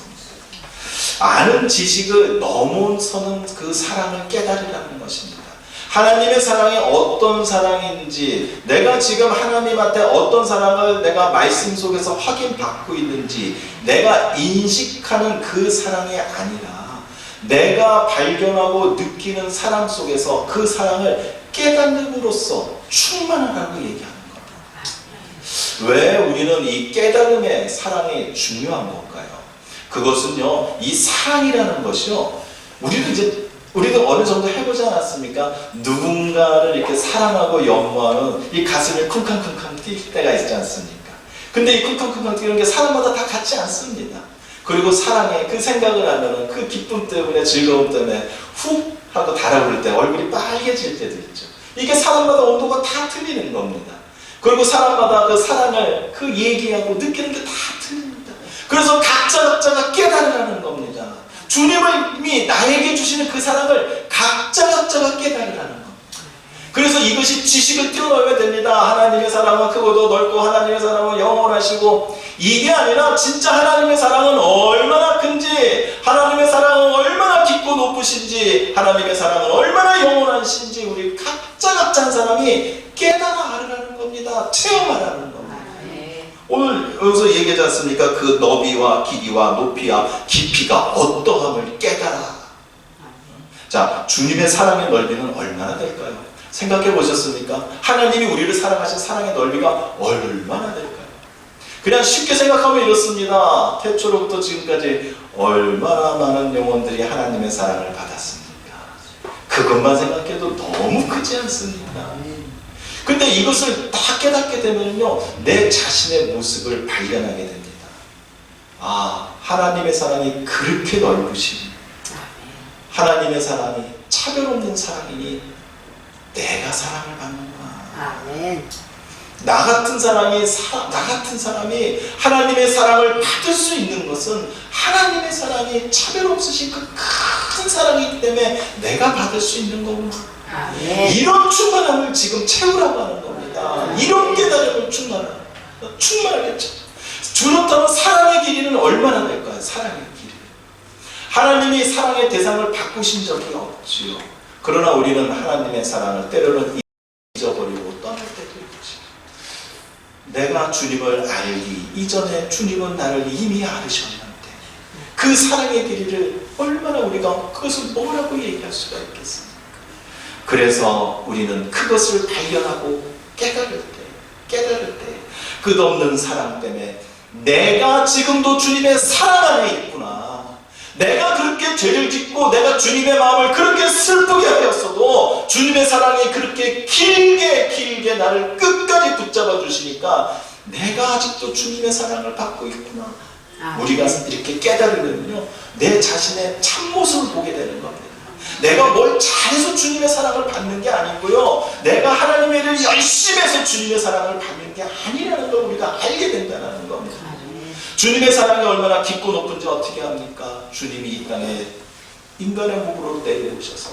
아는 지식을 넘어서는 그 사랑을 깨달으라는 것입니다. 하나님의 사랑이 어떤 사랑인지, 내가 지금 하나님한테 어떤 사랑을 내가 말씀 속에서 확인받고 있는지 내가 인식하는 그 사랑이 아니라 내가 발견하고 느끼는 사랑 속에서 그 사랑을 깨닫음으로써 충만하라고 얘기하는 겁니다. 왜 우리는 이 깨달음의 사랑이 중요한 걸까요? 그것은요, 이 사랑이라는 것이요, 우리도 어느 정도 해보지 않았습니까? 누군가를 이렇게 사랑하고 연모하는 이 가슴이 쿵쾅쿵쾅 뛸 때가 있지 않습니까? 근데 이 쿵쾅쿵쾅 뛰는 게 사람마다 다 같지 않습니다. 그리고 사랑에 그 생각을 하면은 그 기쁨 때문에, 즐거움 때문에 훅 하고 달아오를 때 얼굴이 빨개질 때도 있죠. 이게 사람마다 온도가 다 틀리는 겁니다. 그리고 사람마다 그 사랑을 그 얘기하고 느끼는 게 다 틀립니다. 그래서 각자가 깨달으라는 겁니다. 주님이 나에게 주시는 그 사랑을 각자가 깨달으라는 겁니다. 그래서 이것이 지식을 뛰어넘어야 됩니다. 하나님의 사랑은 크고도 넓고 하나님의 사랑은 영원하시고, 이게 아니라 진짜 하나님의 사랑은 얼마나 큰지, 하나님의 사랑은 얼마나 깊고 높으신지, 하나님의 사랑은 얼마나 영원하신지 우리 각자 한 사람이 깨달아 알으라는 겁니다. 체험하라는 겁니다. 오늘 여기서 얘기하지 않습니까? 그 너비와 길이와 높이와 깊이가 어떠함을 깨달아. 자, 주님의 사랑의 넓이는 얼마나 될까요? 생각해 보셨습니까? 하나님이 우리를 사랑하신 사랑의 넓이가 얼마나 될까요? 그냥 쉽게 생각하면 이렇습니다. 태초로부터 지금까지 얼마나 많은 영혼들이 하나님의 사랑을 받았습니까? 그것만 생각해도 너무 크지 않습니까? 근데 이것을 다 깨닫게 되면요, 내 자신의 모습을 발견하게 됩니다. 아, 하나님의 사랑이 그렇게 넓으신, 하나님의 사랑이 차별 없는 사랑이니 내가 사랑을 받는구나. 아멘. 나 같은 사람이 하나님의 사랑을 받을 수 있는 것은 하나님의 사랑이 차별 없으신 그 큰 사랑이기 때문에 내가 받을 수 있는 거구나. 아멘. 이런 충만함을 지금 채우라고 하는 겁니다. 이런 깨달음을 충만하겠죠. 그렇다면 사랑의 길이는 얼마나 될까요? 사랑의 길이. 하나님이 사랑의 대상을 바꾸신 적이 없지요. 그러나 우리는 하나님의 사랑을 때로는 잊어버리고 떠날 때도 있지. 내가 주님을 알기 이전에 주님은 나를 이미 알으셨는데 그 사랑의 길이를 얼마나 우리가 그것을 뭐라고 얘기할 수가 있겠습니까? 그래서 우리는 그것을 발견하고 깨달을 때 끝없는 사랑 때문에 내가 지금도 주님의 사랑 안에 있구나. 내가 그렇게 죄를 짓고 내가 주님의 마음을 그렇게 슬프게 하였어도 주님의 사랑이 그렇게 길게 나를 끝까지 붙잡아 주시니까 내가 아직도 주님의 사랑을 받고 있구나. 우리가 이렇게 깨달으면요, 내 자신의 참모습을 보게 되는 겁니다. 내가 뭘 잘해서 주님의 사랑을 받는 게 아니고요, 내가 하나님의 일을 열심히 해서 주님의 사랑을 받는 게 아니라는 걸 우리가 알게 된다는 겁니다. 주님의 사랑이 얼마나 깊고 높은지 어떻게 합니까? 주님이 이 땅에 인간의 몸으로 내려오셔서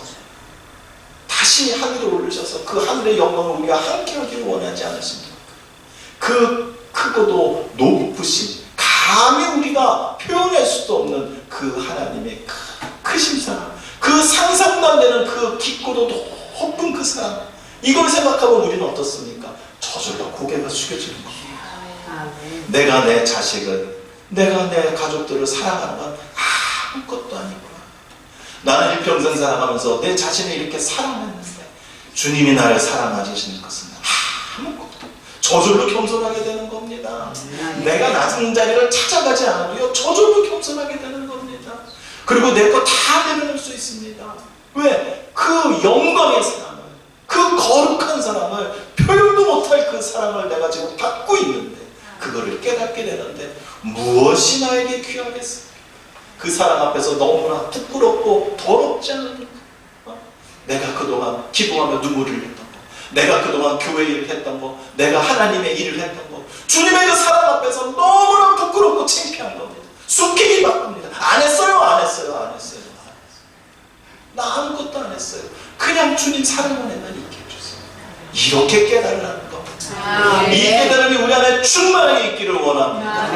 다시 하늘에 올리셔서 그 하늘의 영광을 우리가 함께하기를 원하지 않으십니까? 그 크고도 높으신, 감히 우리가 표현할 수도 없는 그 하나님의 크신 사랑, 그 상상도 안 되는 그 깊고도 높은 그 사랑, 이걸 생각하면 우리는 어떻습니까? 저절로 고개가 숙여지는 겁니다. 내가 내 자식을, 내가 내 가족들을 사랑하는 건 아무것도 아니구나. 나는 일평생 살아가면서 내 자신을 이렇게 사랑했는데 주님이 나를 사랑하시는 것은 아무것도. 저절로 겸손하게 되는 겁니다. 내가 낮은 자리를 찾아가지 않아도요, 저절로 겸손하게 되는 겁니다. 그리고 내 거 다 내려놓을 수 있습니다. 왜? 그 영광의 사랑을, 그 거룩한 사랑을, 표현도 못할 그 사랑을 내가 지금 받고 있는데 그거를 깨닫게 되는데 무엇이 나에게 귀하겠습니까? 그 사랑 앞에서 너무나 부끄럽고 더럽지 않습니까? 내가 그동안 기도하며 눈물을 흘렸던 거, 내가 그동안 교회 일을 했던 거, 내가 하나님의 일을 했던 거, 주님의 그 사랑 앞에서 너무나 부끄럽고 창피한 겁니다. 숨기기 바쁩니다. 안 했어요. 나 아무것도 안 했어요. 그냥 주님 사랑만 했나 있게 해주세요. 이렇게 깨달으라는 겁니다. 이 깨달음이 우리 안에 충만하게 있기를 원합니다.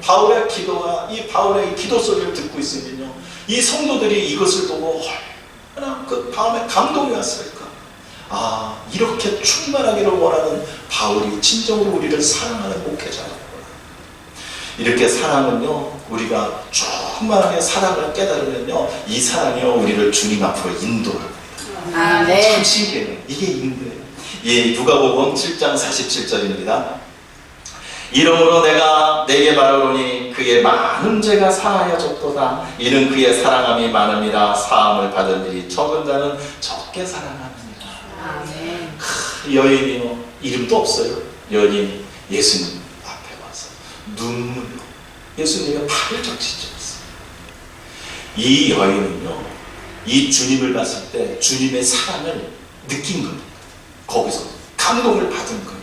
바울의 기도가, 이 바울의 기도 소리를 듣고 있으면요, 이 성도들이 이것을 보고 얼마나 그 다음에 감동이 왔을까. 이렇게 충만하기를 원하는 바울이 진정으로 우리를 사랑하는 목회자였구나. 이렇게 사랑은요, 우리가 충만하게 사랑을 깨달으면요, 이 사랑이요 우리를 주님 앞으로 인도합니다. 참 신기해요. 이게 인도예요. 예, 누가복음 7장 47절입니다. 이러므로 내가 내게 말하노니 그의 많은 죄가 사하여졌도다. 이는 그의 사랑함이 많음이라. 사함을 받은 일이 적은 자는 적게 사랑하느니라. 여인이요, 이름도 없어요. 여인이 예수님 앞에 와서 눈물로 예수님의 발을 적시셨어요. 이 여인은요, 이 주님을 봤을 때 주님의 사랑을 느낀 겁니다. 거기서 감동을 받은 거예요.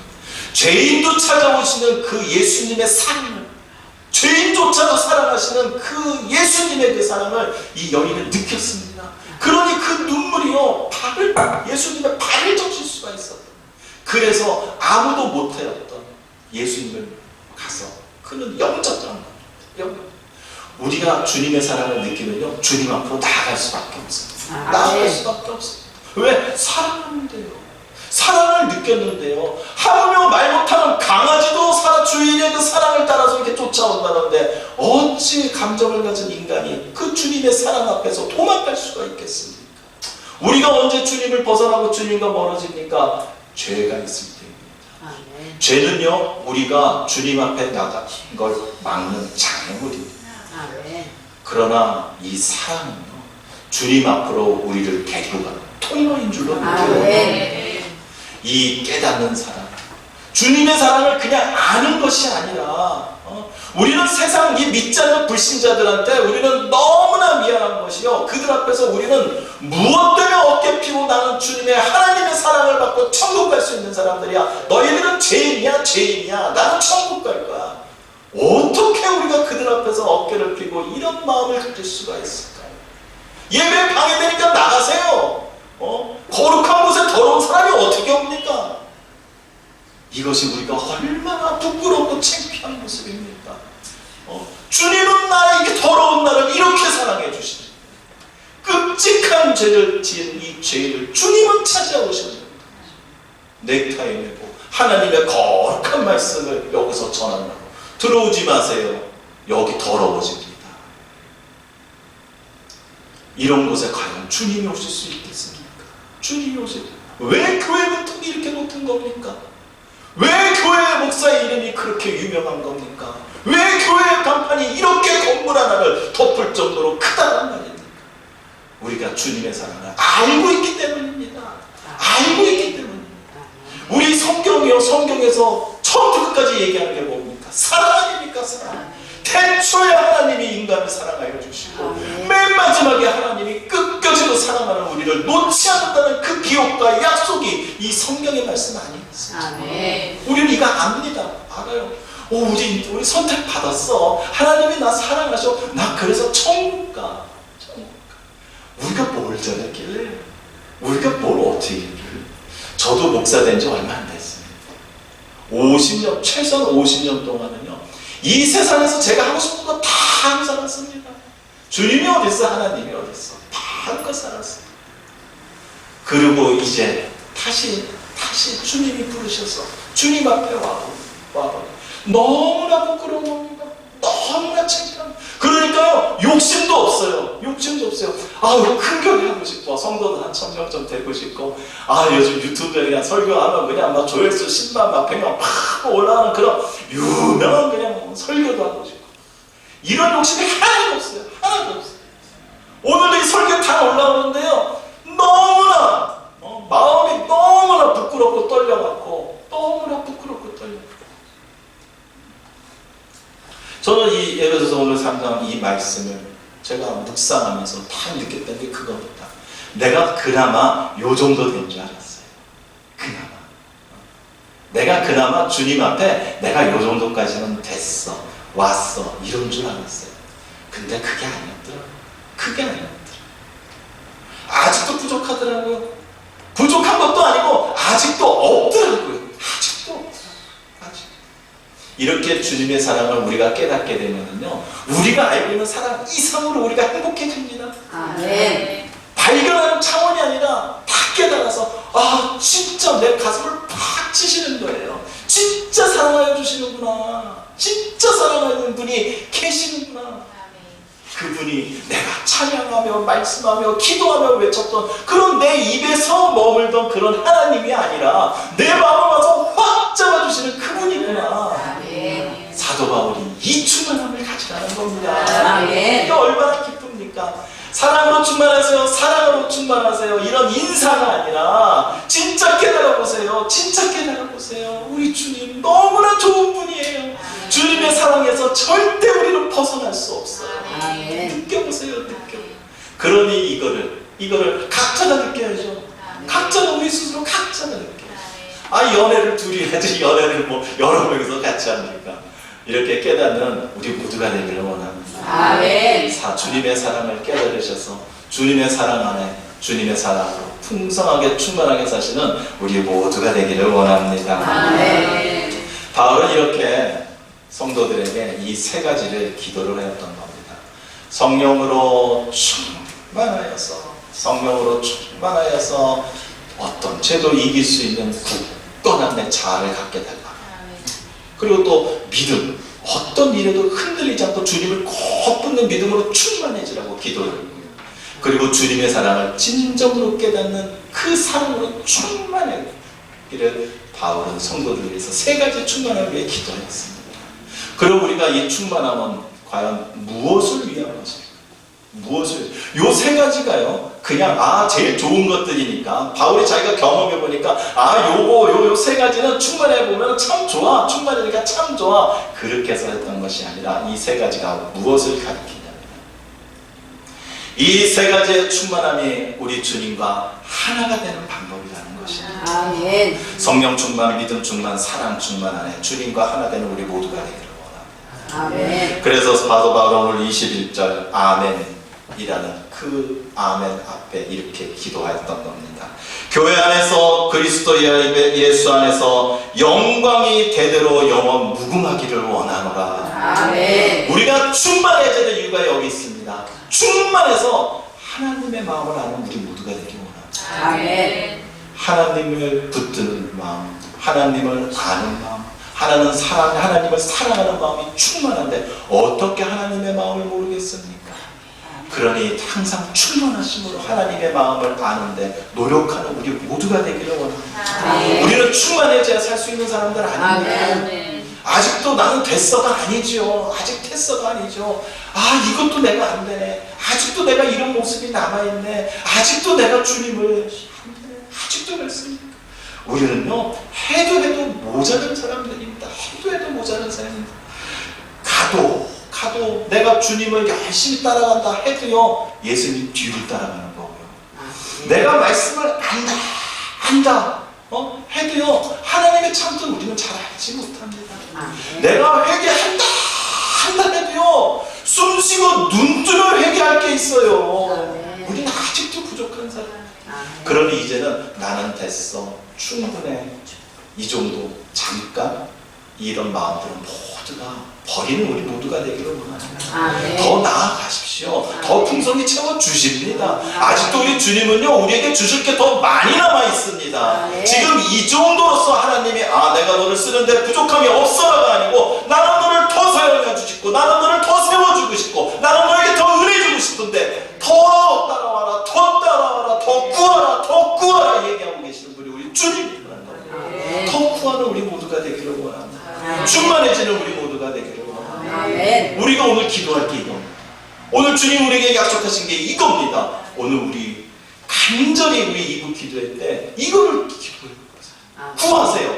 죄인도 찾아오시는 그 예수님의 사랑을, 죄인조차도 사랑하시는 그 예수님의 그 사랑을 이 여인은 느꼈습니다. 그러니 그 눈물이요, 예수님의 발을 적실 수가 있었던, 그래서 아무도 못하였던 예수님을 가서 그는 영접한 겁니다. 우리가 주님의 사랑을 느끼면요, 주님 앞으로 나아갈 수밖에 없어요. 나아갈 수밖에 없어요. 왜? 사랑하는데요. 사랑을 느꼈는데요. 하물며 말 못하는 강아지도 주인의 그 사랑을 따라서 이렇게 쫓아온다는데 어찌 감정을 가진 인간이 그 주님의 사랑 앞에서 도망갈 수가 있겠습니까? 우리가 언제 주님을 벗어나고 주님과 멀어집니까? 죄가 있을 때입니다. 죄는요, 우리가 주님 앞에 나가는 걸 막는 장애물입니다. 그러나 이 사랑은요, 주님 앞으로 우리를 데리고 가는 통로인 줄로 믿어요. 이 깨닫는 사랑, 주님의 사랑을 그냥 아는 것이 아니라, 우리는 세상 이 믿지 않는 불신자들한테 우리는 너무나 미안한 것이요, 그들 앞에서 우리는 무엇 때문에 어깨 피고 나는 주님의 하나님의 사랑을 받고 천국 갈 수 있는 사람들이야. 너희들은 죄인이야. 나는 천국 갈 거야. 어떻게 우리가 그들 앞에서 어깨를 피고 이런 마음을 가질 수가 있을까요? 예배 방해되니까 나가세요. 거룩한 곳에 더러운 사람이 어떻게 옵니까? 이것이 우리가 얼마나 부끄럽고 창피한 모습입니까? 주님은 나에게 더러운 나를 이렇게 사랑해 주시니, 끔찍한 죄를 지은 이 죄를 주님은 찾아오십니다. 넥타이 메고 하나님의 거룩한 말씀을 여기서 전한다고 들어오지 마세요. 여기 더러워집니다. 이런 곳에 과연 주님이 오실 수 있겠습니까? 주님이 오실 때 왜 교회 문턱이 이렇게 높은 겁니까? 왜 교회 목사의 이름이 그렇게 유명한 겁니까? 왜 교회 간판이 이렇게 건물 하나를 덮을 정도로 크다는 말입니까? 우리가 주님의 사랑을 알고 있기 때문입니다. 알고 있기 때문입니다. 우리 성경에서 처음부터 끝까지 얘기하는 게 뭡니까? 사랑 아닙니까? 사랑. 태초에 하나님이 인간을 사랑하여 주시고 맨 마지막에 하나님이 끝까지도 사랑하는 우리를 놓지 않는다는 그 기업과 약속이 이 성경의 말씀 아니겠습니까? 우리는 이거 압니다. 알아요. 우리 선택 받았어. 하나님이 나 사랑하셔. 나 그래서 천국 가. 우리가 뭘 잘했길래? 우리가 뭘 어떻게 했길래? 저도 목사 된 지 얼마 안 됐습니다. 50년, 최소한 50년 동안은요, 이 세상에서 제가 하고 싶은 거 다 하고 살았습니다. 주님이 어딨어? 하나님이 어딨어? 다 하고 살았어요. 그리고 이제 다시 주님이 부르셔서 주님 앞에 와. 너무나 부끄러운 겁니다. 너무나 창피한. 그러니까요, 욕심도 없어요. 큰 교회 하고 싶어. 성도도 한 1000명 좀 되고 싶고, 요즘 유튜브에 그냥 설교하면 그냥 막 조회수 10만, 막 100만 팍 올라가는 그런 유명한 그냥 설교도 하고 싶고, 이런 욕심이 하나도 없어요. 오늘도 이 설교 다 올라오는데요, 너무나 마음이 너무나 부끄럽고 떨려갖고, 저는 이 에베소서 오늘 3장 이 말씀을 제가 묵상하면서 다 느꼈던 게 그겁니다. 내가 그나마 요 정도 된 줄 알았어요. 내가 그나마 주님 앞에 내가 요 정도까지는 됐어, 왔어, 이런 줄 알았어요. 근데 그게 아니었더라고요. 아직도 부족하더라고요. 부족한 것도 아니고 아직도 없더라고요. 이렇게 주님의 사랑을 우리가 깨닫게 되면은요, 우리가 알고 있는 사랑 이상으로 우리가 행복해집니다. 발견하는 차원이 아니라 다 깨달아서 진짜 내 가슴을 팍 치시는 거예요. 진짜 사랑하여 주시는구나. 진짜 사랑하는 분이 계시는구나. 그분이 내가 찬양하며 말씀하며 기도하며 외쳤던 그런 내 입에서 머물던 그런 하나님이 아니라 내 마음을 와서 확 잡아주시는 그분이구나. 아멘. 사도 바울이 이 충만함을 가지라는 겁니다. 아멘. 이게 얼마나 기쁩니까? 사랑으로 충만하세요. 사랑으로 충만하세요. 이런 인사가 아니라 진짜 깨달아보세요. 진짜 깨달아보세요. 우리 주님 너무나 좋은 분이에요. 주님의 사랑에서 절대 우리는 벗어날 수 없어요. 아멘. 느껴보세요. 그러니 이거를 각자가 느껴야죠. 각자가 우리 스스로 각자가 느껴야죠. 연애를 둘이 해야지 연애를 뭐 여러 명이서 같이 합니까? 이렇게 깨닫는 우리 모두가 되기를 원합니다. 아멘. 주님의 사랑을 깨달으셔서 주님의 사랑 안에 주님의 사랑으로 풍성하게 충만하게 사시는 우리 모두가 되기를 원합니다. 아멘. 바울은 이렇게 성도들에게 이 세 가지를 기도를 했던 겁니다. 성령으로 충만하여서 어떤 죄도 이길 수 있는 굳건한 내 자아를 갖게 달라. 그리고 또 믿음, 어떤 일에도 흔들리지 않고 주님을 꼭 붙는 믿음으로 충만해지라고 기도를 했고요. 그리고 주님의 사랑을 진정으로 깨닫는 그 사랑으로 충만하기를 바울은 성도들을 위해서 세 가지 충만을 위해 기도했습니다. 그럼 우리가 이 충만함은 과연 무엇을 위한 것입니까? 요 세 가지가요, 그냥 제일 좋은 것들이니까 바울이 자기가 경험해 보니까 요 세 가지는 충만해 보면 참 좋아, 충만하니까 참 좋아, 그렇게 해서 했던 것이 아니라 이 세 가지가 무엇을 가리키냐면 이 세 가지의 충만함이 우리 주님과 하나가 되는 방법이라는 것입니다. 아멘. 성령 충만, 믿음 충만, 사랑 충만 안에 주님과 하나 되는 우리 모두가 되기를 원합니다. 아멘. 그래서 사도 바울은 오늘 21절 아멘이라는 그 아멘 앞에 이렇게 기도했던 겁니다. 교회 안에서 그리스도 예수 안에서 영광이 대대로 영원 무궁하기를 원하노라. 아멘. 우리가 충만해져야 될 이유가 여기 있습니다. 충만해서 하나님의 마음을 아는 우리 모두가 되기 원합니다. 아멘. 하나님을 붙드는 마음, 하나님을 아는 마음, 하나님을 사랑하는 마음이 충만한데 어떻게 하나님의 마음을 모르겠습니까? 그러니 항상 충만하심으로 하나님의 마음을 아는데 노력하는 우리 모두가 되기를 원합니다. 아멘. 우리는 충만해져야 살 수 있는 사람들 아닙니다. 아멘. 아직도 나는 됐어가 아니죠. 아직 됐어가 아니죠. 이것도 내가 안 되네. 아직도 내가 이런 모습이 남아있네. 아직도 내가 주님을 아직도 그렇습니까? 우리는요, 해도 모자란 사람들입니다. 해도 모자란 사람입니다. 가도 내가 주님을 열심히 따라간다 해도요, 예수님 뒤를 따라가는 거고요. 내가 말씀을 안다 해도요, 하나님의 참뜻 우리는 잘 알지 못합니다. 내가 회개한다 해도요, 숨쉬고 눈 뜨면 회개할 게 있어요. 우리는 아직도 부족한 사람. 그러니 이제는 나는 됐어, 충분해, 이 정도, 잠깐, 이런 마음들은 모두가 버리는 우리 모두가 되기를 원합니다. 더 나아가십시오. 더 풍성히 채워주십니다. 아직도 우리 주님은요, 우리에게 주실 게 더 많이 남아 있습니다. 지금 이 정도로서 하나님이 내가 너를 쓰는데 부족함이 없어라가 아니고, 나는 너를 더 사용해 주고 싶고, 나는 너를 더 세워주고 싶고, 나는 너에게 더 은혜 주고 싶은데 더 따라와라, 더 구하라 얘기하고 계시는 분이 우리 주님이라는 겁니다. 더 구하는 우리 모두가 되기를 원합니다. 충만해지는 우리 모두가 되기를 원합니다. 아멘. 우리가 오늘 기도할 게 이겁니다. 오늘 주님 우리에게 약속하신 게 이겁니다. 오늘 우리 간절히 우리 이부 기도할 때 이거를 기도해요. 구하세요.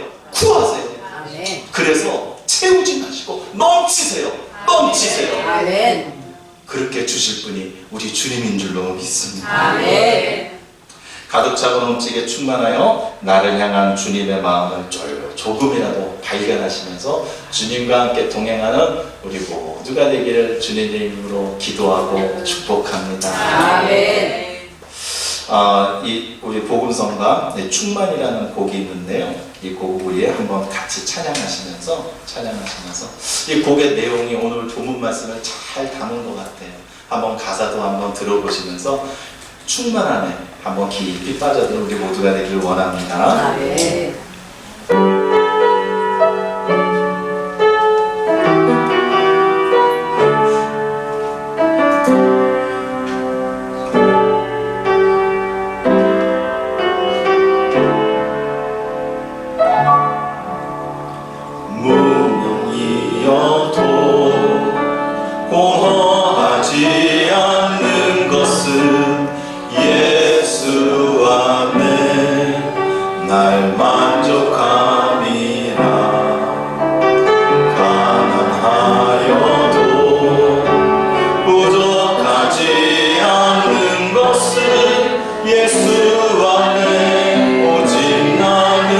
아멘. 그래서 채우지 마시고 넘치세요. 아멘. 그렇게 주실 분이 우리 주님인 줄로 믿습니다. 아멘. 가득 차고 넘치게 충만하여 나를 향한 주님의 마음을 조금이라도 발견하시면서 주님과 함께 동행하는 우리 모두가 되기를 주님의 이름으로 기도하고 축복합니다. 아멘. 우리 복음성가 충만이라는 곡이 있는데요. 이 곡 우리 한번 같이 찬양하시면서 이 곡의 내용이 오늘 본문 말씀을 잘 담은 것 같아요. 한번 가사도 한번 들어보시면서 충만함에 한번 깊이 빠져드는 우리 모두가 되기를 원합니다. 아멘. 무명이어도 공허하지 않는 것은 예수 안에 날 만족함이라. 가난하여도 부족하지 않는 것은 예수 안에 오직 나는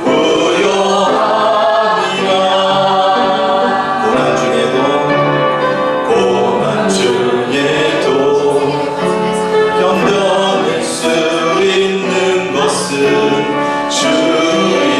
부요함이라. 고난 중에도 견뎌낼 수 있는 것은 주의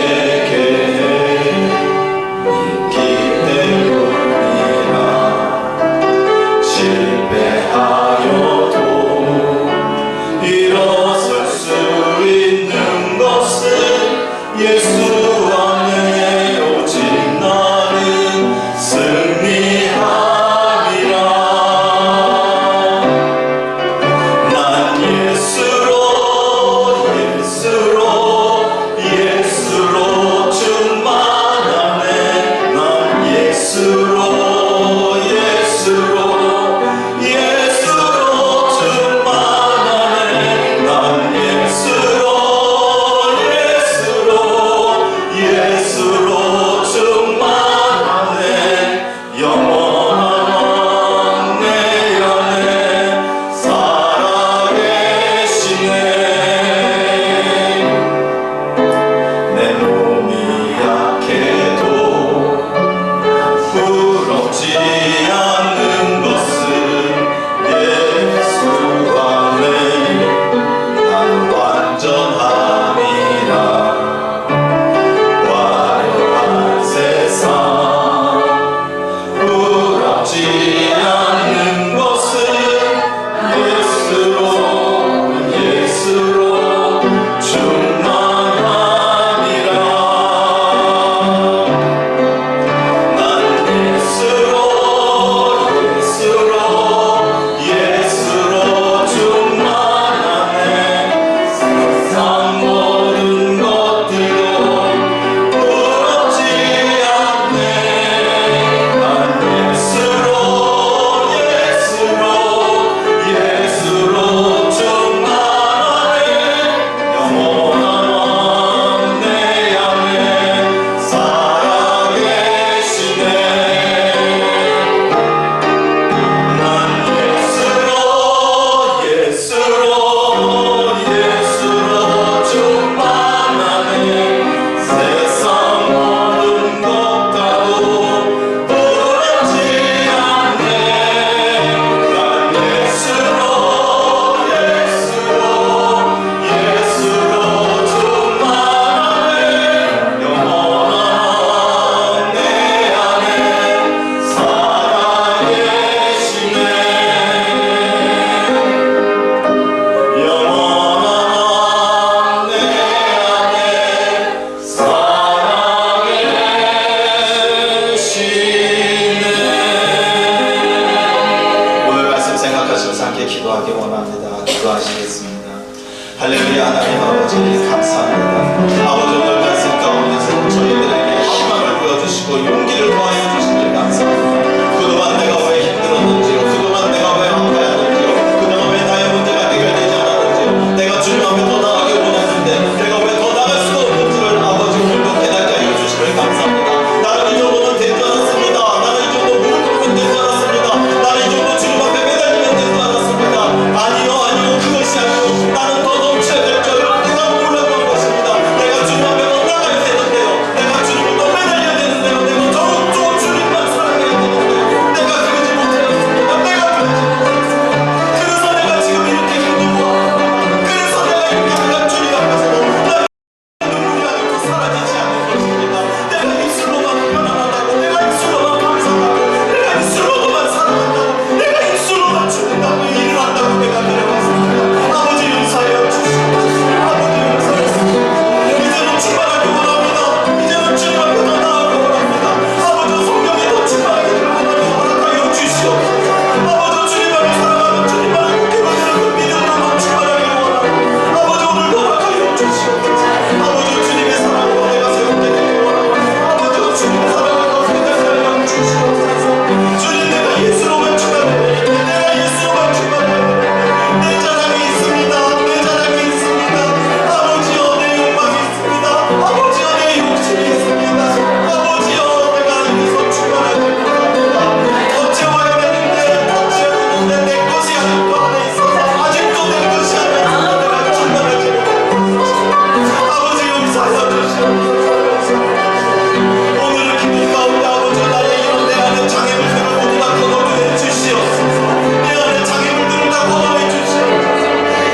주시옵소서. 아버지 주님의 사랑으로 내가 세우게 되길 원합니다. 아버지 주님의 사랑으로 내가 세우게 주시옵소서. 주님 내가 예수로만 출발해야 되는데 내가 예수로만 출발해야 되는데 내 자랑이 있습니다. 내 자랑이 있습니다. 아버지여 내 욕망이 있습니다. 아버지여 내 욕심이 있습니다. 아버지여 내가 여기서 출발해야 됩니다. 덧채워야 되는데 내 것이 아직도 안에 있어서 아직도 내 것이 안에 있어서 내가 출발하지 못합니다. 아버지 용서하여 주시옵소서. 오늘의 기도 가운데 아버지 나의 이런 내 안에 장애물들을 모두 다 걷어내 주시옵소서. 내 안에 장애물들을 다 걷어내 주시옵소서.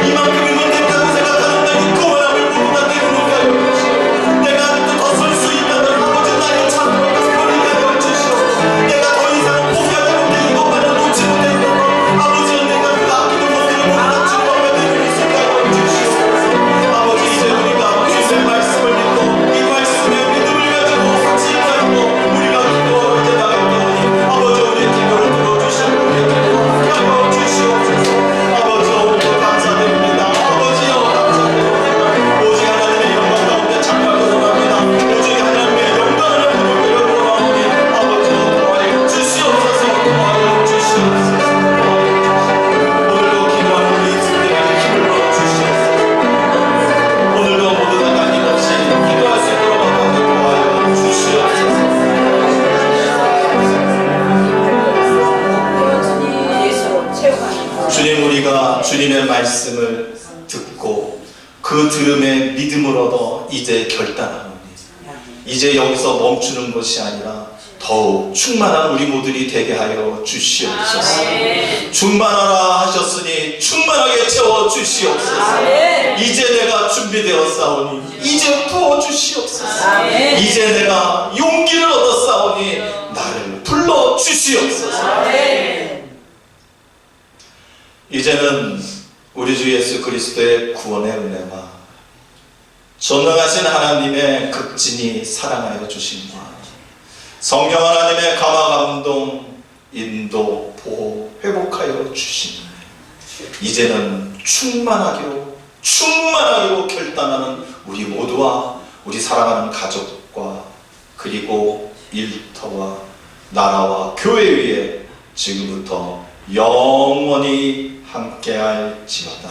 이만큼이면 됐다고 생각하는데 이 고만함을 모두 다 내려놓게 하여 주시옵소서. 내가 아직도 더 설 수 있다면 아버지 나의 참음을 버리게 하여 주시옵소서. 내가 더 이상 포기하지 못해 이것만을 놓지 못했던 아버지 내가 그 아끼는 것들을 모두 다 주님 앞에 드릴 수 있게 하여 주시옵소서. 아버지 이제 우리가 주님의 말씀을 믿고 이 말씀에 믿음을 가지고 확신을 가지고 우리가 기도하러 이제 나가오니 아버지 우리의 기도를 들어주시고 우리의 기도를 하여 주시옵소서. 아버지 오늘도 감사드립니다. 아버지여 감사드립니다. 오직 하나님의 영광 가운데 참여하고 원합니다. 오직 하나님의 영광을 부르기를 원하오니 아버지여 도와여 주시옵소서. 도와여 주시옵소서. 오늘도 기도하는 우리 인생에게 힘을 넣어주시옵소서. 오늘도 모두 다 남김없이 기도할 수 있도록 하나님 도와여 주시옵소서. 예수로 채워가는 주님 우리가 주님의 말씀을 듣고 그 들음에 믿음을 얻어 이제 결단하노니 이제 여기서 멈추는 것이 아니라 더욱 충만한 우리 모두리 되게 하여 주시옵소서. 충만하라 하셨으니 충만하게 채워 주시옵소서. 이제 내가 준비되었사오니 이제 부어 주시옵소서. 이제 내가 용기를 얻었사오니 나를 불러 주시옵소서. 이제는 우리 주 예수 그리스도의 구원의 은혜와 전능하신 하나님의 극진히 사랑하여 주심과 성령 하나님의 감화 감동 인도 보호 회복하여 주심 이제는 충만하기로 결단하는 우리 모두와 우리 사랑하는 가족과 그리고 일터와 나라와 교회 위에 지금부터 영원히 함께할지어다.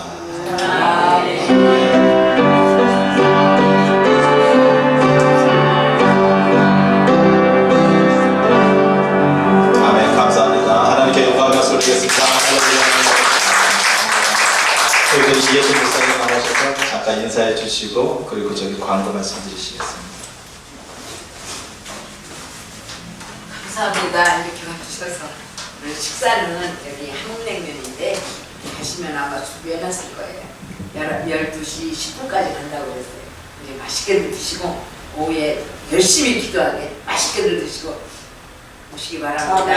아멘. 감사합니다. 하나님께 영광을 돌리겠습니다. 저희 이예수 목사님 나오셔서 잠깐 인사해 주시고 그리고 저기 광고 말씀드리시겠습니다. 감사합니다. 이렇게 와주셔서 오늘 식사는 여기 한국냉면인데 가시면 아마 준비해놨을 거예요. 12시 10분까지 간다고 그랬어요. 이제 맛있게들 드시고 오후에 열심히 기도하게 맛있게들 드시고 오시기 바랍니다.